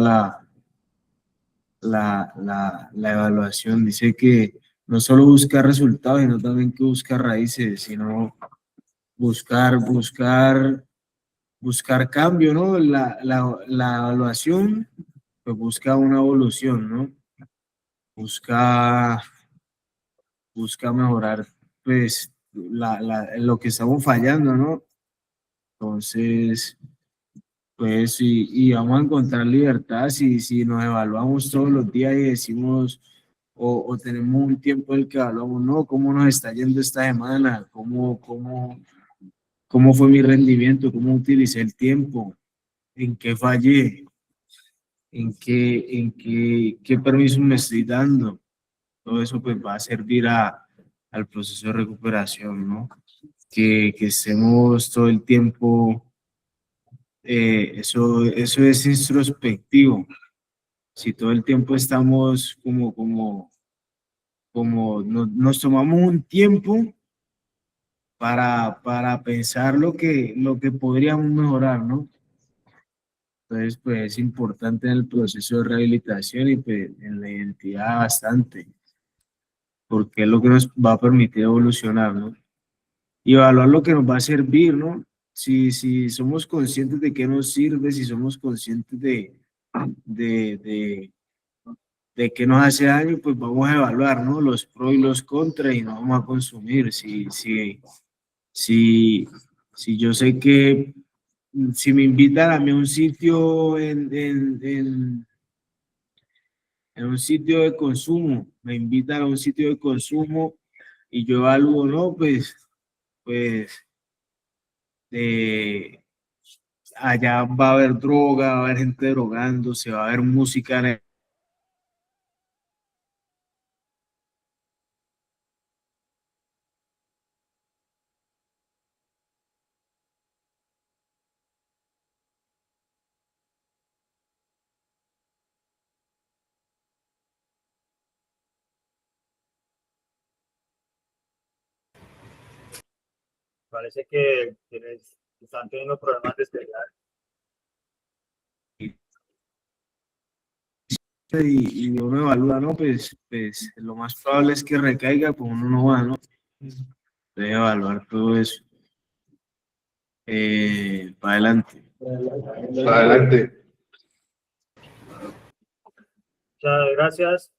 la evaluación. Dice que no solo buscar resultados, sino también que buscar raíces, sino buscar cambio, ¿no? La evaluación, pues busca una evolución, ¿no? Busca, busca mejorar, pues, lo que estamos fallando, ¿no? Entonces, pues, y vamos a encontrar libertad si nos evaluamos todos los días y decimos, o tenemos un tiempo en el que evaluamos, ¿no? ¿Cómo nos está yendo esta semana? ¿Cómo fue mi rendimiento? ¿Cómo utilicé el tiempo? ¿En qué fallé? ¿Qué permiso me estoy dando? Todo eso pues va a servir al proceso de recuperación, ¿no? Que estemos todo el tiempo, eso es introspectivo. Si todo el tiempo estamos como nos tomamos un tiempo para pensar lo que podríamos mejorar, ¿no? Entonces, pues es importante en el proceso de rehabilitación y pues, en la identidad bastante, porque es lo que nos va a permitir evolucionar, ¿no? Y evaluar lo que nos va a servir, ¿no? Si somos conscientes de qué nos sirve, si somos conscientes de, de, de qué nos hace daño, pues vamos a evaluar, ¿no? Los pros y los contras y no vamos a consumir. Si, si yo sé que si me invitan a mí a un sitio en un sitio de consumo, me invitan a un sitio de consumo y yo evalúo, ¿no? Pues allá va a haber droga, va a haber gente drogándose, va a haber música. Parece que están teniendo problemas de señal. Y uno evalúa, ¿no? Pues lo más probable es que recaiga, pues uno no va, ¿no? Debe evaluar todo eso. Para adelante. Adelante. Muchas gracias.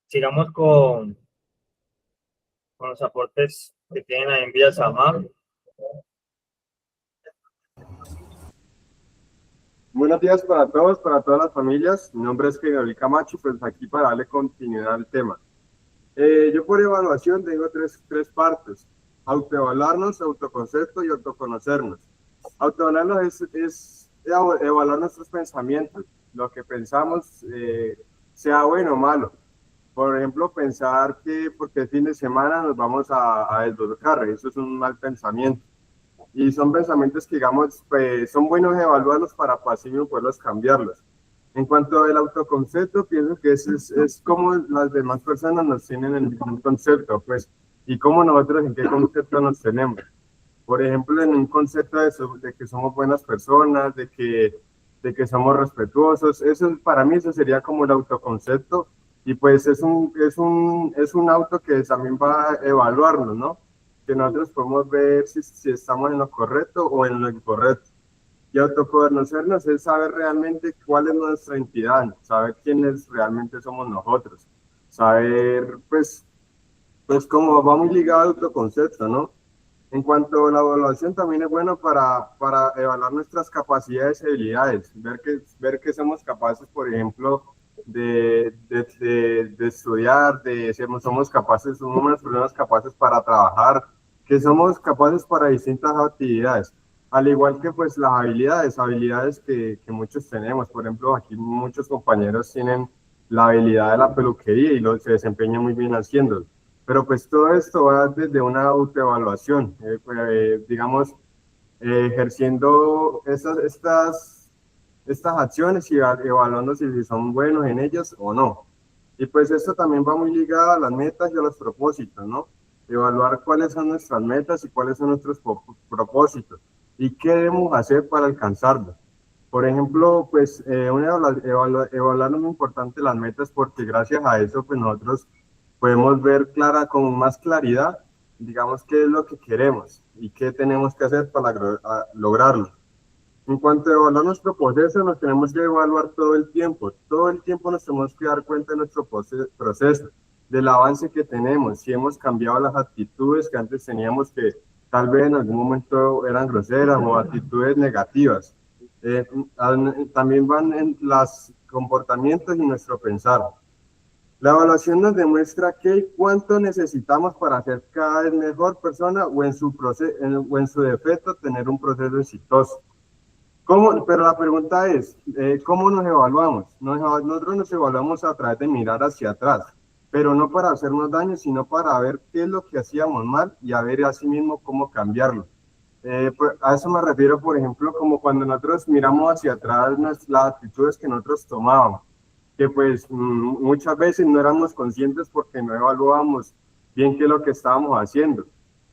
Sigamos con los aportes que tienen ahí en Villa Samar. Buenos días para todos, para todas las familias. Mi nombre es Gabriel Camacho, pues aquí para darle continuidad al tema. Yo por evaluación tengo tres partes: autoevaluarnos, autoconcepto y autoconocernos. Autoevaluarnos es evaluar nuestros pensamientos, lo que pensamos, sea bueno o malo. Por ejemplo, pensar que porque es fin de semana nos vamos a desdoblar, eso es un mal pensamiento. Y son pensamientos que, digamos, pues, son buenos evaluarlos para así mismo poderlos cambiarlos. En cuanto al autoconcepto, pienso que es como las demás personas nos tienen en un concepto, pues, y cómo nosotros en qué concepto nos tenemos. Por ejemplo, en un concepto de que somos buenas personas, de que somos respetuosos, eso para mí eso sería como el autoconcepto, y pues es un auto que también va a evaluarnos, ¿no? Que nosotros podemos ver si estamos en lo correcto o en lo incorrecto. Y autoconocernos es saber realmente cuál es nuestra entidad, saber quiénes realmente somos nosotros, saber, pues como va muy ligado al autoconcepto, ¿no? En cuanto a la evaluación, también es bueno para evaluar nuestras capacidades y habilidades, ver que somos capaces, por ejemplo, de estudiar, somos capaces, somos unas personas capaces para trabajar, que somos capaces para distintas actividades, al igual que pues las habilidades que muchos tenemos. Por ejemplo, aquí muchos compañeros tienen la habilidad de la peluquería y se desempeñan muy bien haciéndolo. Pero pues todo esto va desde una autoevaluación, digamos, ejerciendo estas acciones y evaluando si son buenos en ellas o no. Y pues esto también va muy ligado a las metas y a los propósitos, ¿no? Evaluar cuáles son nuestras metas y cuáles son nuestros propósitos y qué debemos hacer para alcanzarlos. Por ejemplo, pues evaluar es muy importante las metas porque gracias a eso pues nosotros podemos ver con más claridad, digamos, qué es lo que queremos y qué tenemos que hacer para lograrlo. En cuanto a evaluar nuestro proceso, nos tenemos que evaluar todo el tiempo nos tenemos que dar cuenta de nuestro proceso, del avance que tenemos, si hemos cambiado las actitudes que antes teníamos que tal vez en algún momento eran groseras o actitudes negativas. También van en los comportamientos y nuestro pensar. La evaluación nos demuestra qué y cuánto necesitamos para ser cada vez mejor persona o o en su defecto tener un proceso exitoso. Pero la pregunta es, ¿cómo nos evaluamos? Nosotros nos evaluamos a través de mirar hacia atrás, pero no para hacernos daño, sino para ver qué es lo que hacíamos mal y a ver así mismo cómo cambiarlo. A eso me refiero, por ejemplo, como cuando nosotros miramos hacia atrás las actitudes que nosotros tomábamos, que pues muchas veces no éramos conscientes porque no evaluábamos bien qué es lo que estábamos haciendo.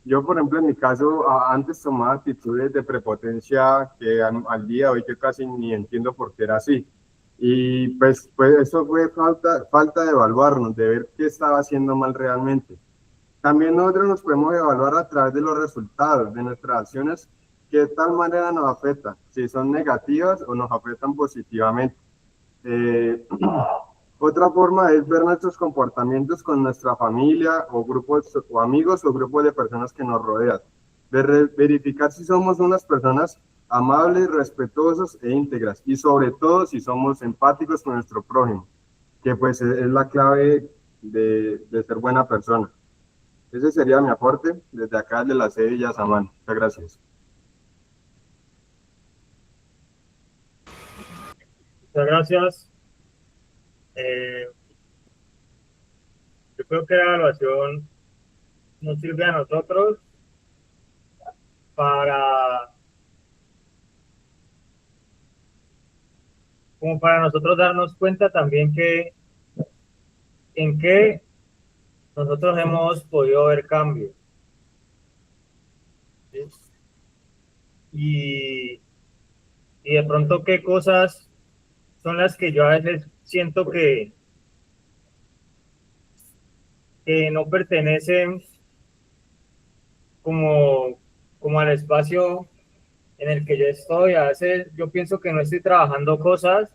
Yo, por ejemplo, en mi caso, antes tomaba actitudes de prepotencia que al día de hoy yo casi ni entiendo por qué era así. Y pues eso fue falta de evaluarnos, de ver qué estaba haciendo mal realmente. También nosotros nos podemos evaluar a través de los resultados de nuestras acciones, que de tal manera nos afectan, si son negativas o nos afectan positivamente. Eh, Otra forma es ver nuestros comportamientos con nuestra familia o grupos o amigos o grupos de personas que nos rodean. Verificar si somos unas personas amables, respetuosas e íntegras y sobre todo si somos empáticos con nuestro prójimo, que pues es la clave de ser buena persona. Ese sería mi aporte desde acá de la sede de Yasamán. Muchas gracias. Muchas gracias. Yo creo que la evaluación nos sirve a nosotros como para nosotros darnos cuenta también que en qué nosotros hemos podido ver cambios. ¿Sí? Y de pronto qué cosas son las que yo a veces siento que no pertenecen como al espacio en el que yo estoy. A veces yo pienso que no estoy trabajando cosas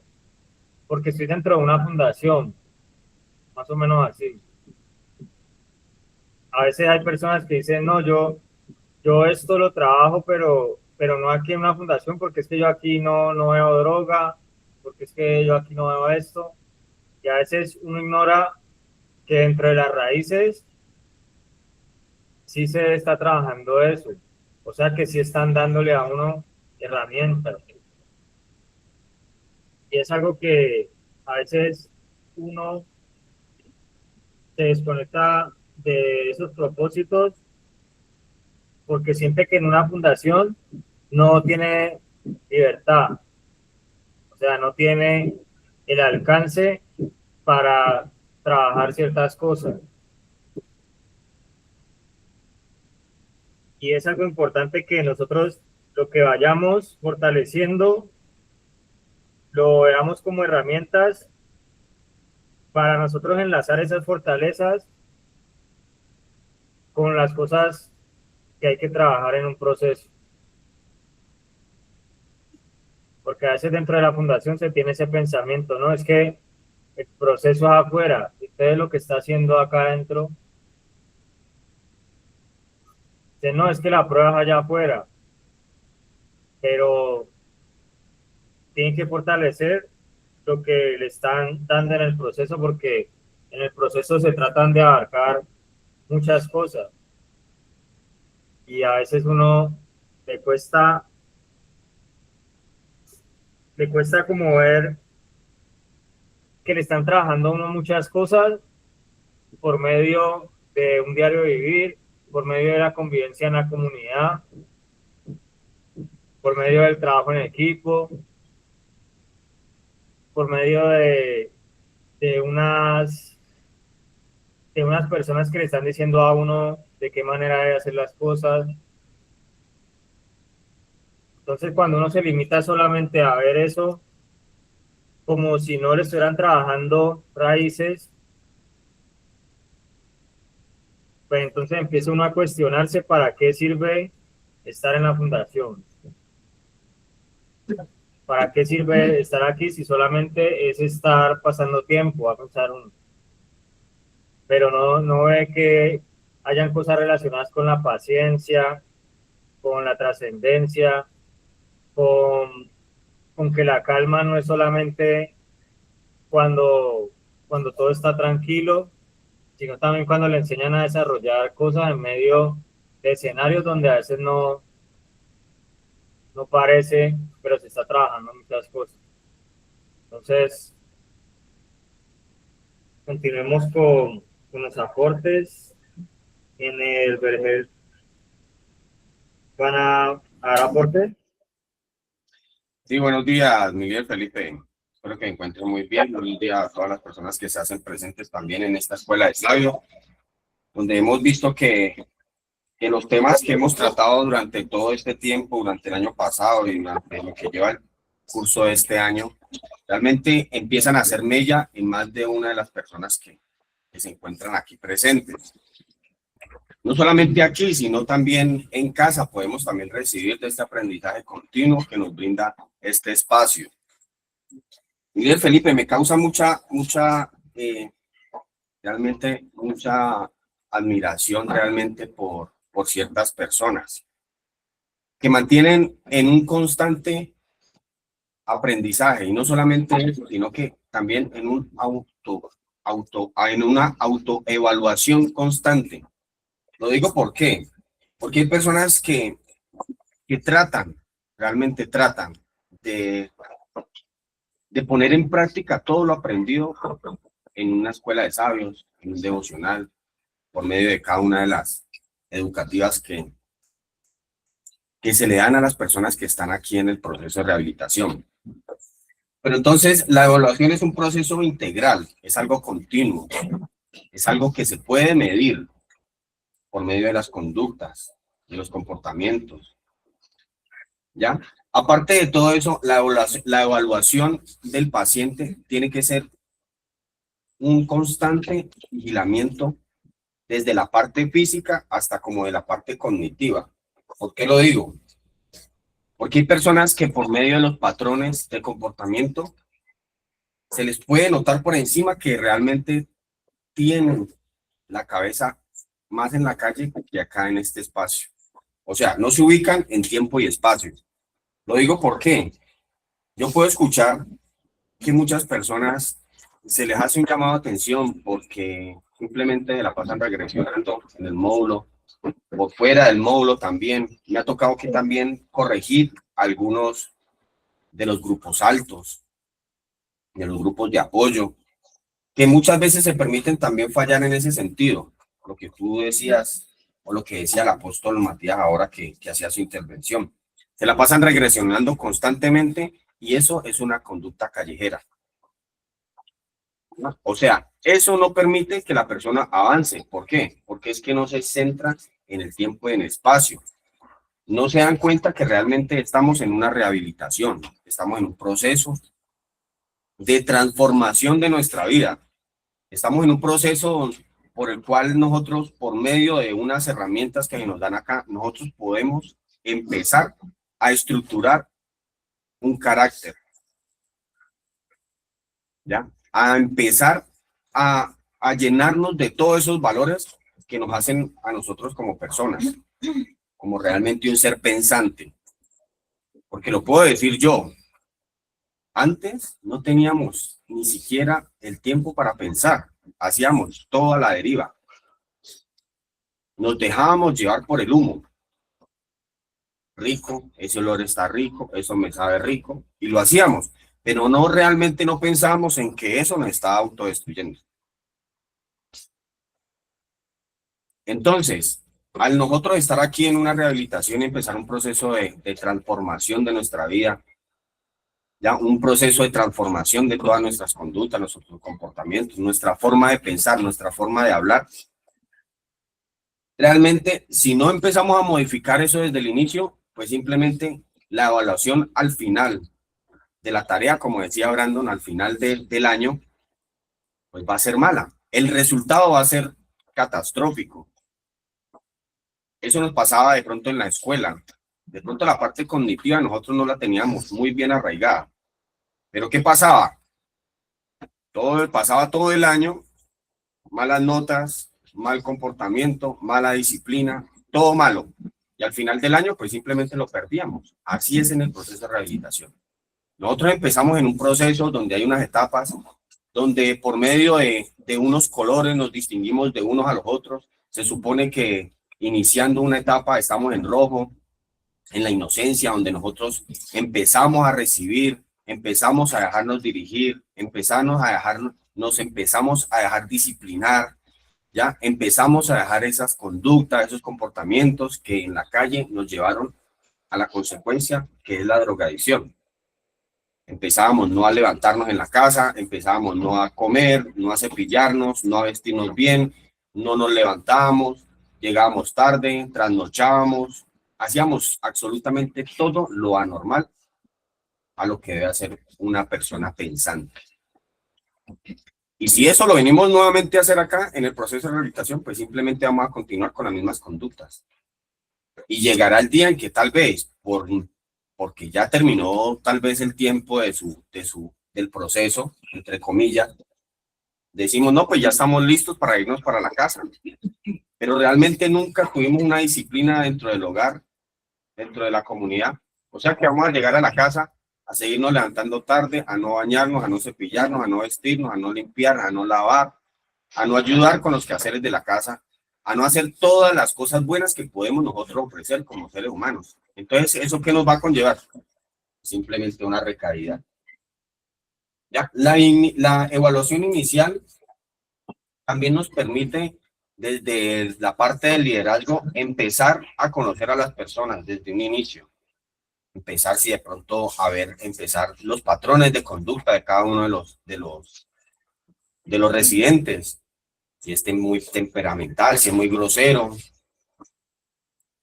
porque estoy dentro de una fundación, más o menos así. A veces hay personas que dicen, no, yo esto lo trabajo, pero no aquí en una fundación, porque es que yo aquí no veo droga, porque es que yo aquí no veo esto. Y a veces uno ignora que dentro de las raíces sí se está trabajando eso. O sea que sí están dándole a uno herramientas. Y es algo que a veces uno se desconecta de esos propósitos porque siente que en una fundación no tiene libertad, o sea, no tiene el alcance para trabajar ciertas cosas. Y es algo importante que nosotros lo que vayamos fortaleciendo lo veamos como herramientas para nosotros enlazar esas fortalezas con las cosas que hay que trabajar en un proceso. Porque a veces dentro de la fundación se tiene ese pensamiento, ¿no? Es que el proceso es afuera. Usted lo que está haciendo acá adentro, usted no es que la prueba es allá afuera, pero tiene que fortalecer lo que le están dando en el proceso, porque en el proceso se tratan de abarcar muchas cosas y a veces uno le cuesta, le cuesta como ver que le están trabajando a uno muchas cosas por medio de un diario vivir, por medio de la convivencia en la comunidad, por medio del trabajo en equipo, por medio de unas, de unas personas que le están diciendo a uno de qué manera debe hacer las cosas. Entonces, cuando uno se limita solamente a ver eso, como si no le estuvieran trabajando raíces, pues entonces empieza uno a cuestionarse para qué sirve estar en la fundación. ¿Para qué sirve estar aquí si solamente es estar pasando tiempo, a pensar uno? Pero no ve que hayan cosas relacionadas con la paciencia, con la trascendencia, con que la calma no es solamente cuando, cuando todo está tranquilo, sino también cuando le enseñan a desarrollar cosas en medio de escenarios donde a veces no parece, pero se está trabajando muchas cosas. Entonces, continuemos con los aportes. En el Vergel van a dar aporte. Sí, buenos días, Miguel Felipe. Espero que encuentren muy bien. Buenos días a todas las personas que se hacen presentes también en esta escuela de sabio, donde hemos visto que los temas que hemos tratado durante todo este tiempo, durante el año pasado y durante lo que lleva el curso de este año, realmente empiezan a hacer mella en más de una de las personas que se encuentran aquí presentes. No solamente aquí, sino también en casa podemos también recibir de este aprendizaje continuo que nos brinda este espacio. Miguel Felipe, me causa realmente mucha admiración realmente por ciertas personas que mantienen en un constante aprendizaje, y no solamente eso, sino que también en un en una autoevaluación constante. Lo digo ¿por qué? Porque hay personas que realmente tratan de poner en práctica todo lo aprendido en una escuela de sabios, en un devocional, por medio de cada una de las educativas que se le dan a las personas que están aquí en el proceso de rehabilitación. Pero entonces la evaluación es un proceso integral, es algo continuo, es algo que se puede medir por medio de las conductas, de los comportamientos, ¿ya? Aparte de todo eso, la evaluación del paciente tiene que ser un constante vigilamiento desde la parte física hasta como de la parte cognitiva. ¿Por qué lo digo? Porque hay personas que por medio de los patrones de comportamiento se les puede notar por encima que realmente tienen la cabeza más en la calle que acá en este espacio. O sea, no se ubican en tiempo y espacio. Lo digo porque yo puedo escuchar que muchas personas se les hace un llamado de atención porque simplemente la pasan regresionando en el módulo o fuera del módulo también. Me ha tocado que también corregir algunos de los grupos altos, de los grupos de apoyo, que muchas veces se permiten también fallar en ese sentido. Lo que tú decías, o lo que decía el apóstol Matías ahora que hacía su intervención. Se la pasan regresionando constantemente y eso es una conducta callejera. O sea, eso no permite que la persona avance. ¿Por qué? Porque es que no se centra en el tiempo y en el espacio. No se dan cuenta que realmente estamos en una rehabilitación, estamos en un proceso de transformación de nuestra vida. Estamos en un proceso por el cual nosotros, por medio de unas herramientas que nos dan acá, nosotros podemos empezar a estructurar un carácter. ¿Ya? a empezar a llenarnos de todos esos valores que nos hacen a nosotros como personas, como realmente un ser pensante. Porque lo puedo decir yo, antes no teníamos ni siquiera el tiempo para pensar, hacíamos toda la deriva. Nos dejábamos llevar por el humo. Rico, ese olor está rico, eso me sabe rico, y lo hacíamos, pero no realmente no pensábamos en que eso nos estaba autodestruyendo. Entonces, al nosotros estar aquí en una rehabilitación y empezar un proceso de transformación de nuestra vida, ya un proceso de transformación de todas nuestras conductas, nuestros comportamientos, nuestra forma de pensar, nuestra forma de hablar, realmente, si no empezamos a modificar eso desde el inicio, pues simplemente la evaluación al final de la tarea, como decía Brandon, al final del año, pues va a ser mala. El resultado va a ser catastrófico. Eso nos pasaba de pronto en la escuela. De pronto la parte cognitiva nosotros no la teníamos muy bien arraigada. Pero ¿qué pasaba? Pasaba todo el año, malas notas, mal comportamiento, mala disciplina, todo malo. Y al final del año, pues simplemente lo perdíamos. Así es en el proceso de rehabilitación. Nosotros empezamos en un proceso donde hay unas etapas, donde por medio de unos colores nos distinguimos de unos a los otros. Se supone que iniciando una etapa estamos en rojo, en la inocencia, donde nosotros empezamos a recibir, empezamos a dejarnos dirigir, nos empezamos a dejar disciplinar, ya empezamos a dejar esas conductas, esos comportamientos que en la calle nos llevaron a la consecuencia que es la drogadicción. Empezábamos no a levantarnos en la casa, empezábamos no a comer, no a cepillarnos, no a vestirnos bien, no nos levantábamos, llegábamos tarde, trasnochábamos, hacíamos absolutamente todo lo anormal a lo que debe hacer una persona pensante. Y si eso lo venimos nuevamente a hacer acá en el proceso de rehabilitación, pues simplemente vamos a continuar con las mismas conductas. Y llegará el día en que tal vez, porque ya terminó tal vez el tiempo del proceso, entre comillas, decimos, no, pues ya estamos listos para irnos para la casa. Pero realmente nunca tuvimos una disciplina dentro del hogar, dentro de la comunidad. O sea que vamos a llegar a la casa a seguirnos levantando tarde, a no bañarnos, a no cepillarnos, a no vestirnos, a no limpiar, a no lavar, a no ayudar con los quehaceres de la casa, a no hacer todas las cosas buenas que podemos nosotros ofrecer como seres humanos. Entonces, ¿eso qué nos va a conllevar? Simplemente una recaída. Ya, la evaluación inicial también nos permite, desde la parte del liderazgo, empezar a conocer a las personas desde un inicio. Empezar, si de pronto, empezar los patrones de conducta de cada uno de los residentes. Si es muy temperamental, si es muy grosero,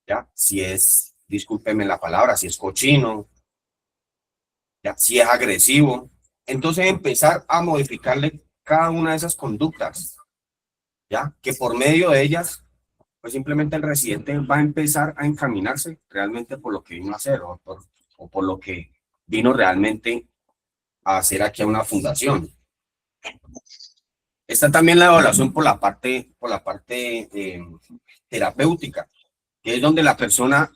ya, si es, discúlpeme la palabra, si es cochino, ya, si es agresivo. Entonces empezar a modificarle cada una de esas conductas, ya, que por medio de ellas, pues simplemente el residente va a empezar a encaminarse realmente por lo que vino a hacer o por lo que vino realmente a hacer aquí a una fundación. Está también la evaluación por la parte terapéutica, que es donde la persona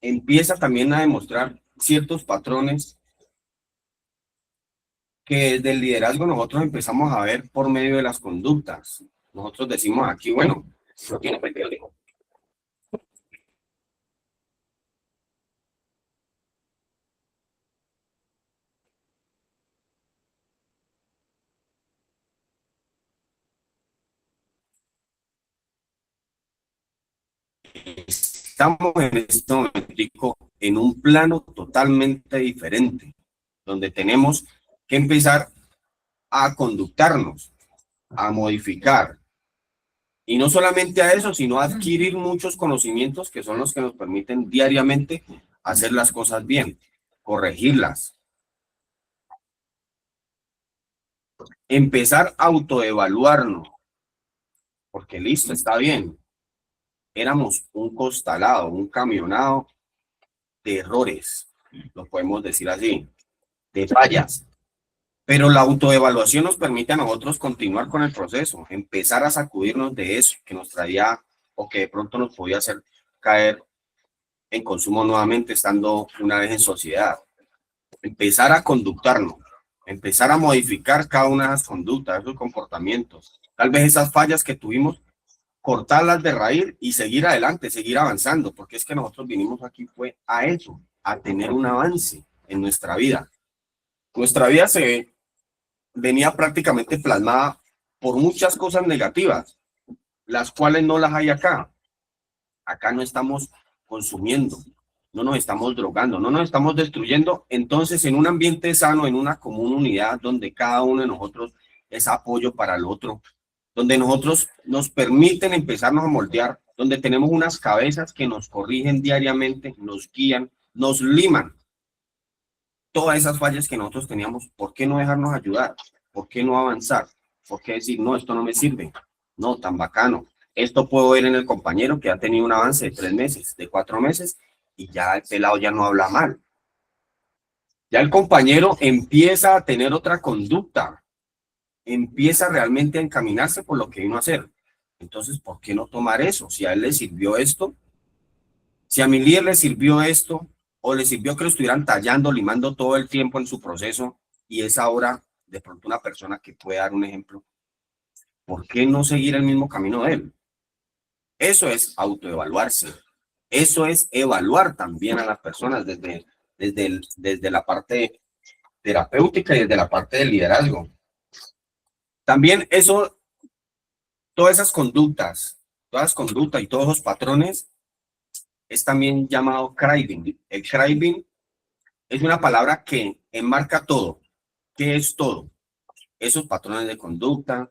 empieza también a demostrar ciertos patrones que desde el liderazgo nosotros empezamos a ver por medio de las conductas. Nosotros decimos aquí, bueno, no tiene periódico. Estamos en este momento en un plano totalmente diferente, donde tenemos que empezar a conductarnos, a modificar. Y no solamente a eso, sino a adquirir muchos conocimientos que son los que nos permiten diariamente hacer las cosas bien, corregirlas. Empezar a autoevaluarnos, porque listo, está bien. Éramos un costalado, un camionado de errores, lo podemos decir así, de fallas. Pero la autoevaluación nos permite a nosotros continuar con el proceso, empezar a sacudirnos de eso que nos traía o que de pronto nos podía hacer caer en consumo nuevamente estando una vez en sociedad. Empezar a conductarnos, empezar a modificar cada una de esas conductas, esos comportamientos. Tal vez esas fallas que tuvimos, cortarlas de raíz y seguir adelante, seguir avanzando, porque es que nosotros vinimos aquí fue a eso, a tener un avance en nuestra vida. Nuestra vida se venía prácticamente plasmada por muchas cosas negativas, las cuales no las hay acá. Acá no estamos consumiendo, no nos estamos drogando, no nos estamos destruyendo. Entonces, en un ambiente sano, en una común unidad, donde cada uno de nosotros es apoyo para el otro, donde nosotros nos permiten empezarnos a moldear, donde tenemos unas cabezas que nos corrigen diariamente, nos guían, nos liman. Todas esas fallas que nosotros teníamos, ¿por qué no dejarnos ayudar? ¿Por qué no avanzar? ¿Por qué decir, no, esto no me sirve? No, tan bacano. Esto puedo ver en el compañero que ha tenido un avance de 3 meses, de 4 meses, y ya el pelado ya no habla mal. Ya el compañero empieza a tener otra conducta, empieza realmente a encaminarse por lo que vino a hacer. Entonces, ¿por qué no tomar eso? Si a él le sirvió esto, si a mi líder le sirvió esto, o le sirvió que lo estuvieran tallando, limando todo el tiempo en su proceso, y es ahora de pronto una persona que puede dar un ejemplo, ¿por qué no seguir el mismo camino de él? Eso es autoevaluarse. Eso es evaluar también a las personas desde la parte terapéutica y desde la parte del liderazgo. También eso, todas esas conductas y todos esos patrones es también llamado craving. El craving es una palabra que enmarca todo. ¿Qué es todo? Esos patrones de conducta,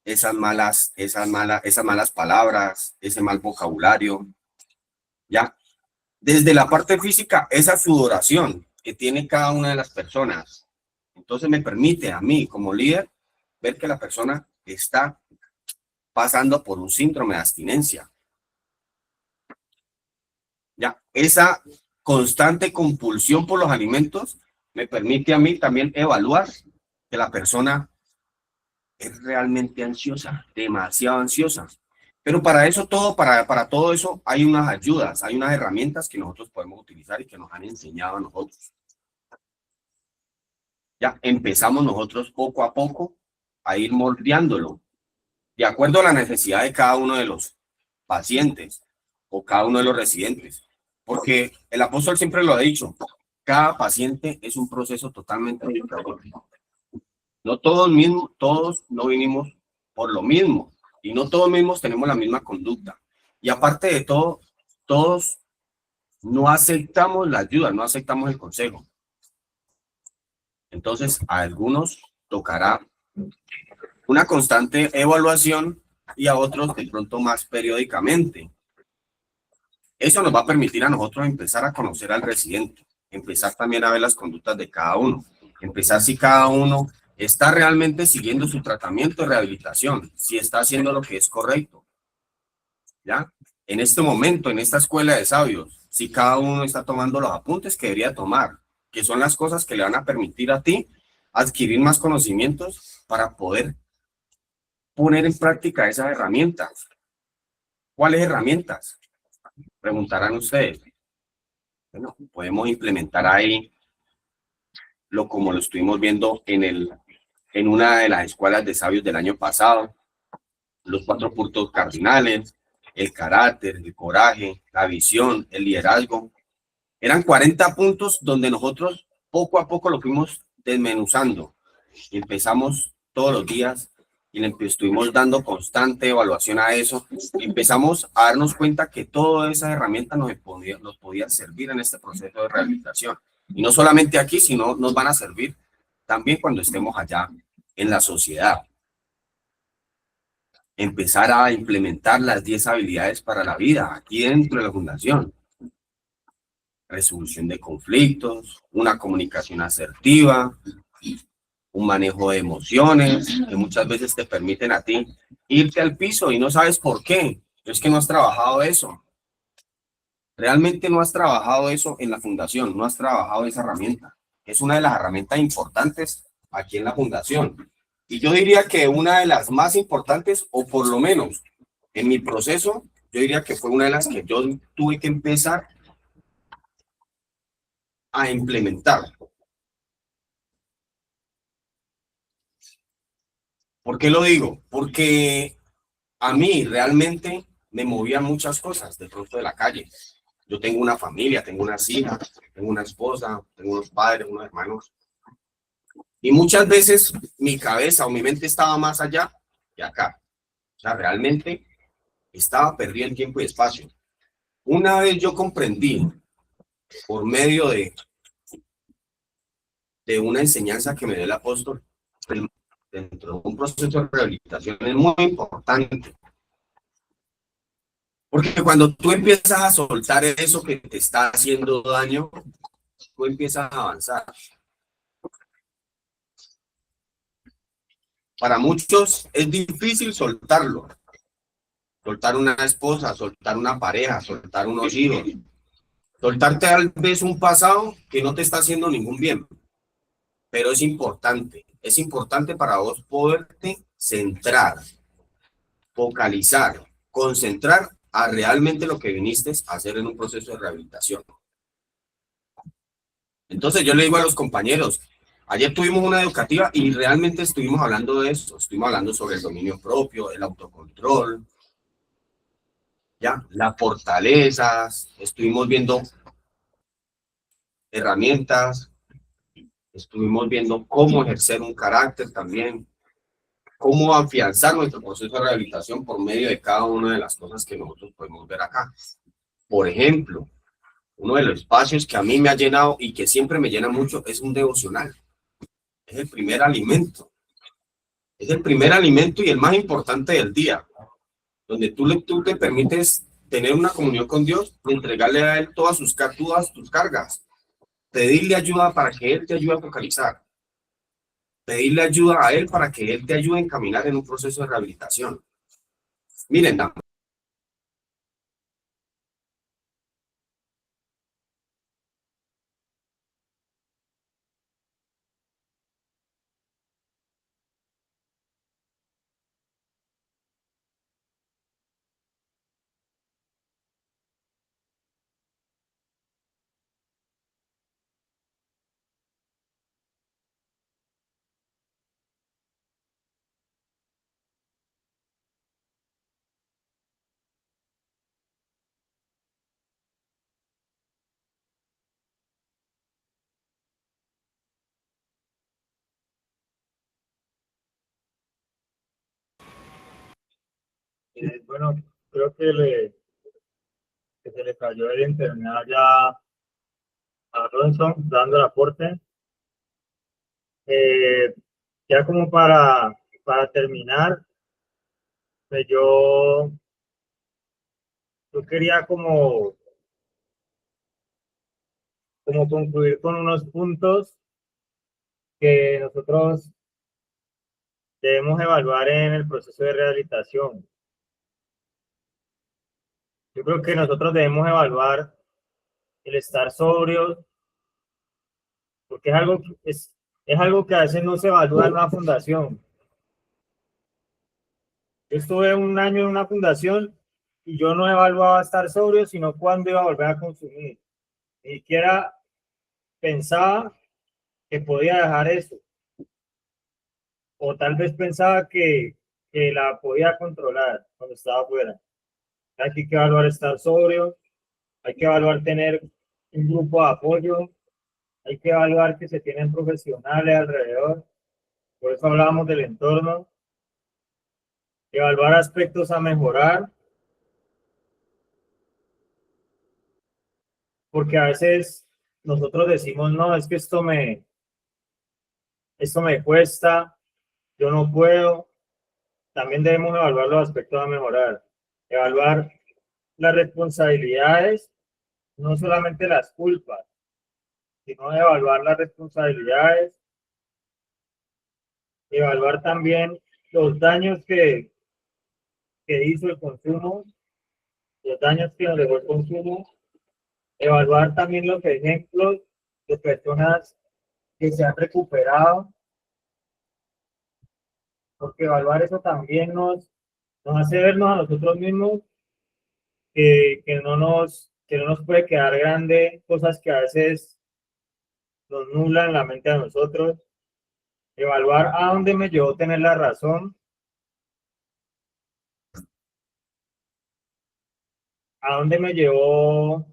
esas malas palabras, ese mal vocabulario, ¿ya? Desde la parte física, esa sudoración que tiene cada una de las personas. Entonces me permite a mí como líder ver que la persona está pasando por un síndrome de abstinencia. Ya, esa constante compulsión por los alimentos me permite a mí también evaluar que la persona es realmente ansiosa, demasiado ansiosa. Pero para eso todo, para todo eso hay unas ayudas, hay unas herramientas que nosotros podemos utilizar y que nos han enseñado a nosotros. Ya empezamos nosotros poco a poco a ir moldeándolo de acuerdo a la necesidad de cada uno de los pacientes o cada uno de los residentes. Porque el apóstol siempre lo ha dicho, cada paciente es un proceso totalmente diferente. No todos no vinimos por lo mismo y no todos mismos tenemos la misma conducta. Y aparte de todo, todos no aceptamos la ayuda, no aceptamos el consejo. Entonces, a algunos tocará una constante evaluación y a otros de pronto más periódicamente. Eso nos va a permitir a nosotros empezar a conocer al residente, empezar también a ver las conductas de cada uno, empezar si cada uno está realmente siguiendo su tratamiento de rehabilitación, si está haciendo lo que es correcto. ¿Ya? En este momento, en esta escuela de sabios, si cada uno está tomando los apuntes que debería tomar, que son las cosas que le van a permitir a ti adquirir más conocimientos para poder poner en práctica esas herramientas. ¿Cuáles herramientas? Preguntarán ustedes. Bueno, podemos implementar ahí como lo estuvimos viendo en una de las escuelas de sabios del año pasado, los 4 puntos cardinales, el carácter, el coraje, la visión, el liderazgo. Eran 40 puntos donde nosotros poco a poco lo fuimos desmenuzando. Empezamos todos los días y le estuvimos dando constante evaluación a eso. Y empezamos a darnos cuenta que todas esas herramientas nos podían servir en este proceso de rehabilitación. Y no solamente aquí, sino nos van a servir también cuando estemos allá en la sociedad. Empezar a implementar las 10 habilidades para la vida aquí dentro de la fundación. Resolución de conflictos, una comunicación asertiva, un manejo de emociones que muchas veces te permiten a ti irte al piso y no sabes por qué. Es que no has trabajado eso. Realmente no has trabajado eso en la fundación, no has trabajado esa herramienta. Es una de las herramientas importantes aquí en la fundación. Y yo diría que una de las más importantes, o por lo menos en mi proceso, yo diría que fue una de las que yo tuve que empezar a implementar. ¿Por qué lo digo? Porque a mí realmente me movían muchas cosas de pronto de la calle. Yo tengo una familia, tengo unas hijas, tengo una esposa, tengo unos padres, unos hermanos. Y muchas veces mi cabeza o mi mente estaba más allá que acá. O sea, realmente estaba perdido en tiempo y espacio. Una vez yo comprendí, por medio de una enseñanza que me dio el apóstol, dentro de un proceso de rehabilitación, es muy importante. Porque cuando tú empiezas a soltar eso que te está haciendo daño, tú empiezas a avanzar. Para muchos es difícil soltarlo. Soltar una esposa, soltar una pareja, soltar unos hijos. Soltar tal vez un pasado que no te está haciendo ningún bien. Pero es importante. Es importante para vos poderte centrar, focalizar, concentrar a realmente lo que viniste a hacer en un proceso de rehabilitación. Entonces yo le digo a los compañeros, ayer tuvimos una educativa y realmente estuvimos hablando de eso, estuvimos hablando sobre el dominio propio, el autocontrol, ya, las fortalezas, estuvimos viendo herramientas, estuvimos viendo cómo ejercer un carácter también, cómo afianzar nuestro proceso de rehabilitación por medio de cada una de las cosas que nosotros podemos ver acá. Por ejemplo, uno de los espacios que a mí me ha llenado y que siempre me llena mucho es un devocional. Es el primer alimento. Es el primer alimento y el más importante del día, donde tú te permites tener una comunión con Dios y entregarle a Él todas tus cargas. Pedirle ayuda para que Él te ayude a focalizar. Pedirle ayuda a Él para que Él te ayude a encaminar en un proceso de rehabilitación. Miren, Bueno, creo que se le cayó el internet ya a Ronson dando el aporte. Ya como para terminar, pues yo quería como concluir con unos puntos que nosotros debemos evaluar en el proceso de rehabilitación. Yo creo que nosotros debemos evaluar el estar sobrios, porque es algo que a veces no se evalúa en una fundación. Yo estuve un año en una fundación y yo no evaluaba estar sobrio, sino cuándo iba a volver a consumir. Ni siquiera pensaba que podía dejar eso. O tal vez pensaba que la podía controlar cuando estaba afuera. Hay que evaluar estar sobrio, hay que evaluar tener un grupo de apoyo, hay que evaluar que se tienen profesionales alrededor. Por eso hablábamos del entorno. Evaluar aspectos a mejorar, porque a veces nosotros decimos, no, es que esto me cuesta, yo no puedo. También debemos evaluar los aspectos a mejorar. Evaluar las responsabilidades, no solamente las culpas, sino evaluar las responsabilidades, evaluar también los daños que hizo el consumo, los daños que nos dejó el consumo, evaluar también los ejemplos de personas que se han recuperado, porque evaluar eso también nos hace vernos a nosotros mismos que no nos puede quedar grande, cosas que a veces nos nublan la mente a nosotros. Evaluar a dónde me llevó tener la razón, a dónde me llevó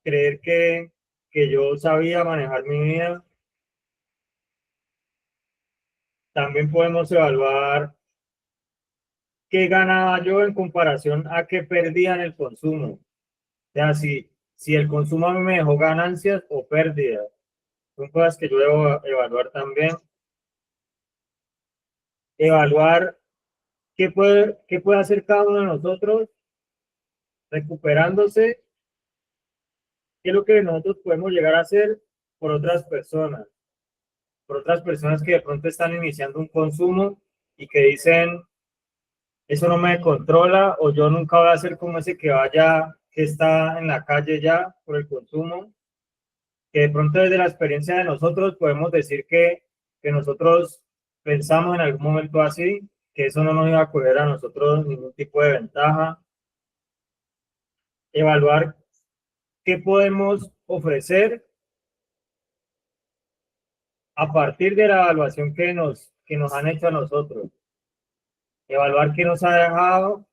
creer que yo sabía manejar mi vida. También podemos evaluar qué ganaba yo en comparación a qué perdía en el consumo. O sea, si el consumo a mí me dejó ganancias o pérdidas. Son cosas que yo debo evaluar también. Evaluar qué puede hacer cada uno de nosotros recuperándose, qué es lo que nosotros podemos llegar a hacer por otras personas que de pronto están iniciando un consumo y que dicen, eso no me controla o yo nunca voy a ser como ese que está en la calle ya por el consumo, que de pronto desde la experiencia de nosotros podemos decir que nosotros pensamos en algún momento así, que eso no nos iba a coger a nosotros ningún tipo de ventaja. Evaluar qué podemos ofrecer a partir de la evaluación que nos han hecho a nosotros. Evaluar qué nos ha dejado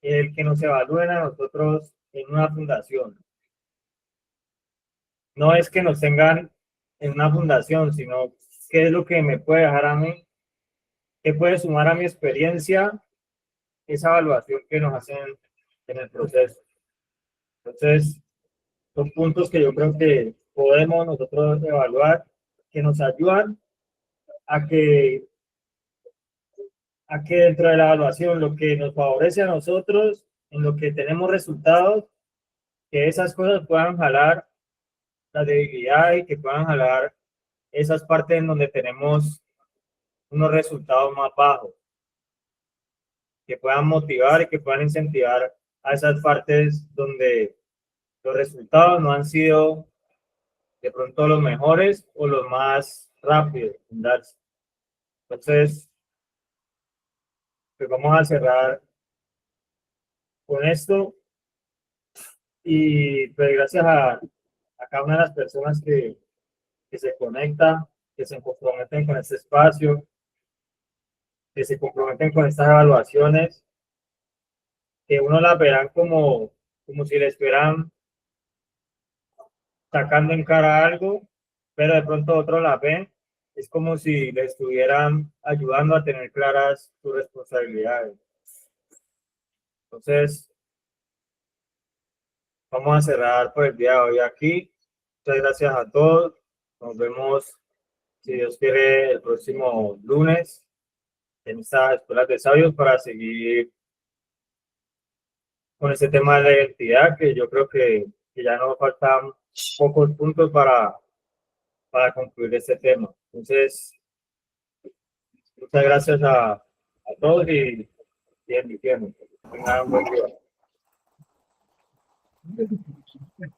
el que nos evalúen a nosotros en una fundación. No es que nos tengan en una fundación, sino qué es lo que me puede dejar a mí, qué puede sumar a mi experiencia esa evaluación que nos hacen en el proceso. Entonces, son puntos que yo creo que podemos nosotros evaluar, que nos ayudan a que dentro de la evaluación lo que nos favorece a nosotros, en lo que tenemos resultados, que esas cosas puedan jalar la debilidad y que puedan jalar esas partes en donde tenemos unos resultados más bajos, que puedan motivar y que puedan incentivar a esas partes donde los resultados no han sido de pronto los mejores o los más rápidos en darse. Entonces, pues vamos a cerrar con esto y pues gracias a cada una de las personas que se conectan, que se comprometen con este espacio, que se comprometen con estas evaluaciones, que uno las verán como si le estuvieran sacando en cara algo, pero de pronto otros la ven, es como si le estuvieran ayudando a tener claras sus responsabilidades. Entonces, vamos a cerrar por el día de hoy aquí. Muchas gracias a todos. Nos vemos, si Dios quiere, el próximo lunes en estas escuelas de sabios para seguir con este tema de la identidad, que yo creo que ya nos faltan pocos puntos para concluir este tema. Entonces, muchas gracias a todos y bendiciones. Tengan un buen día.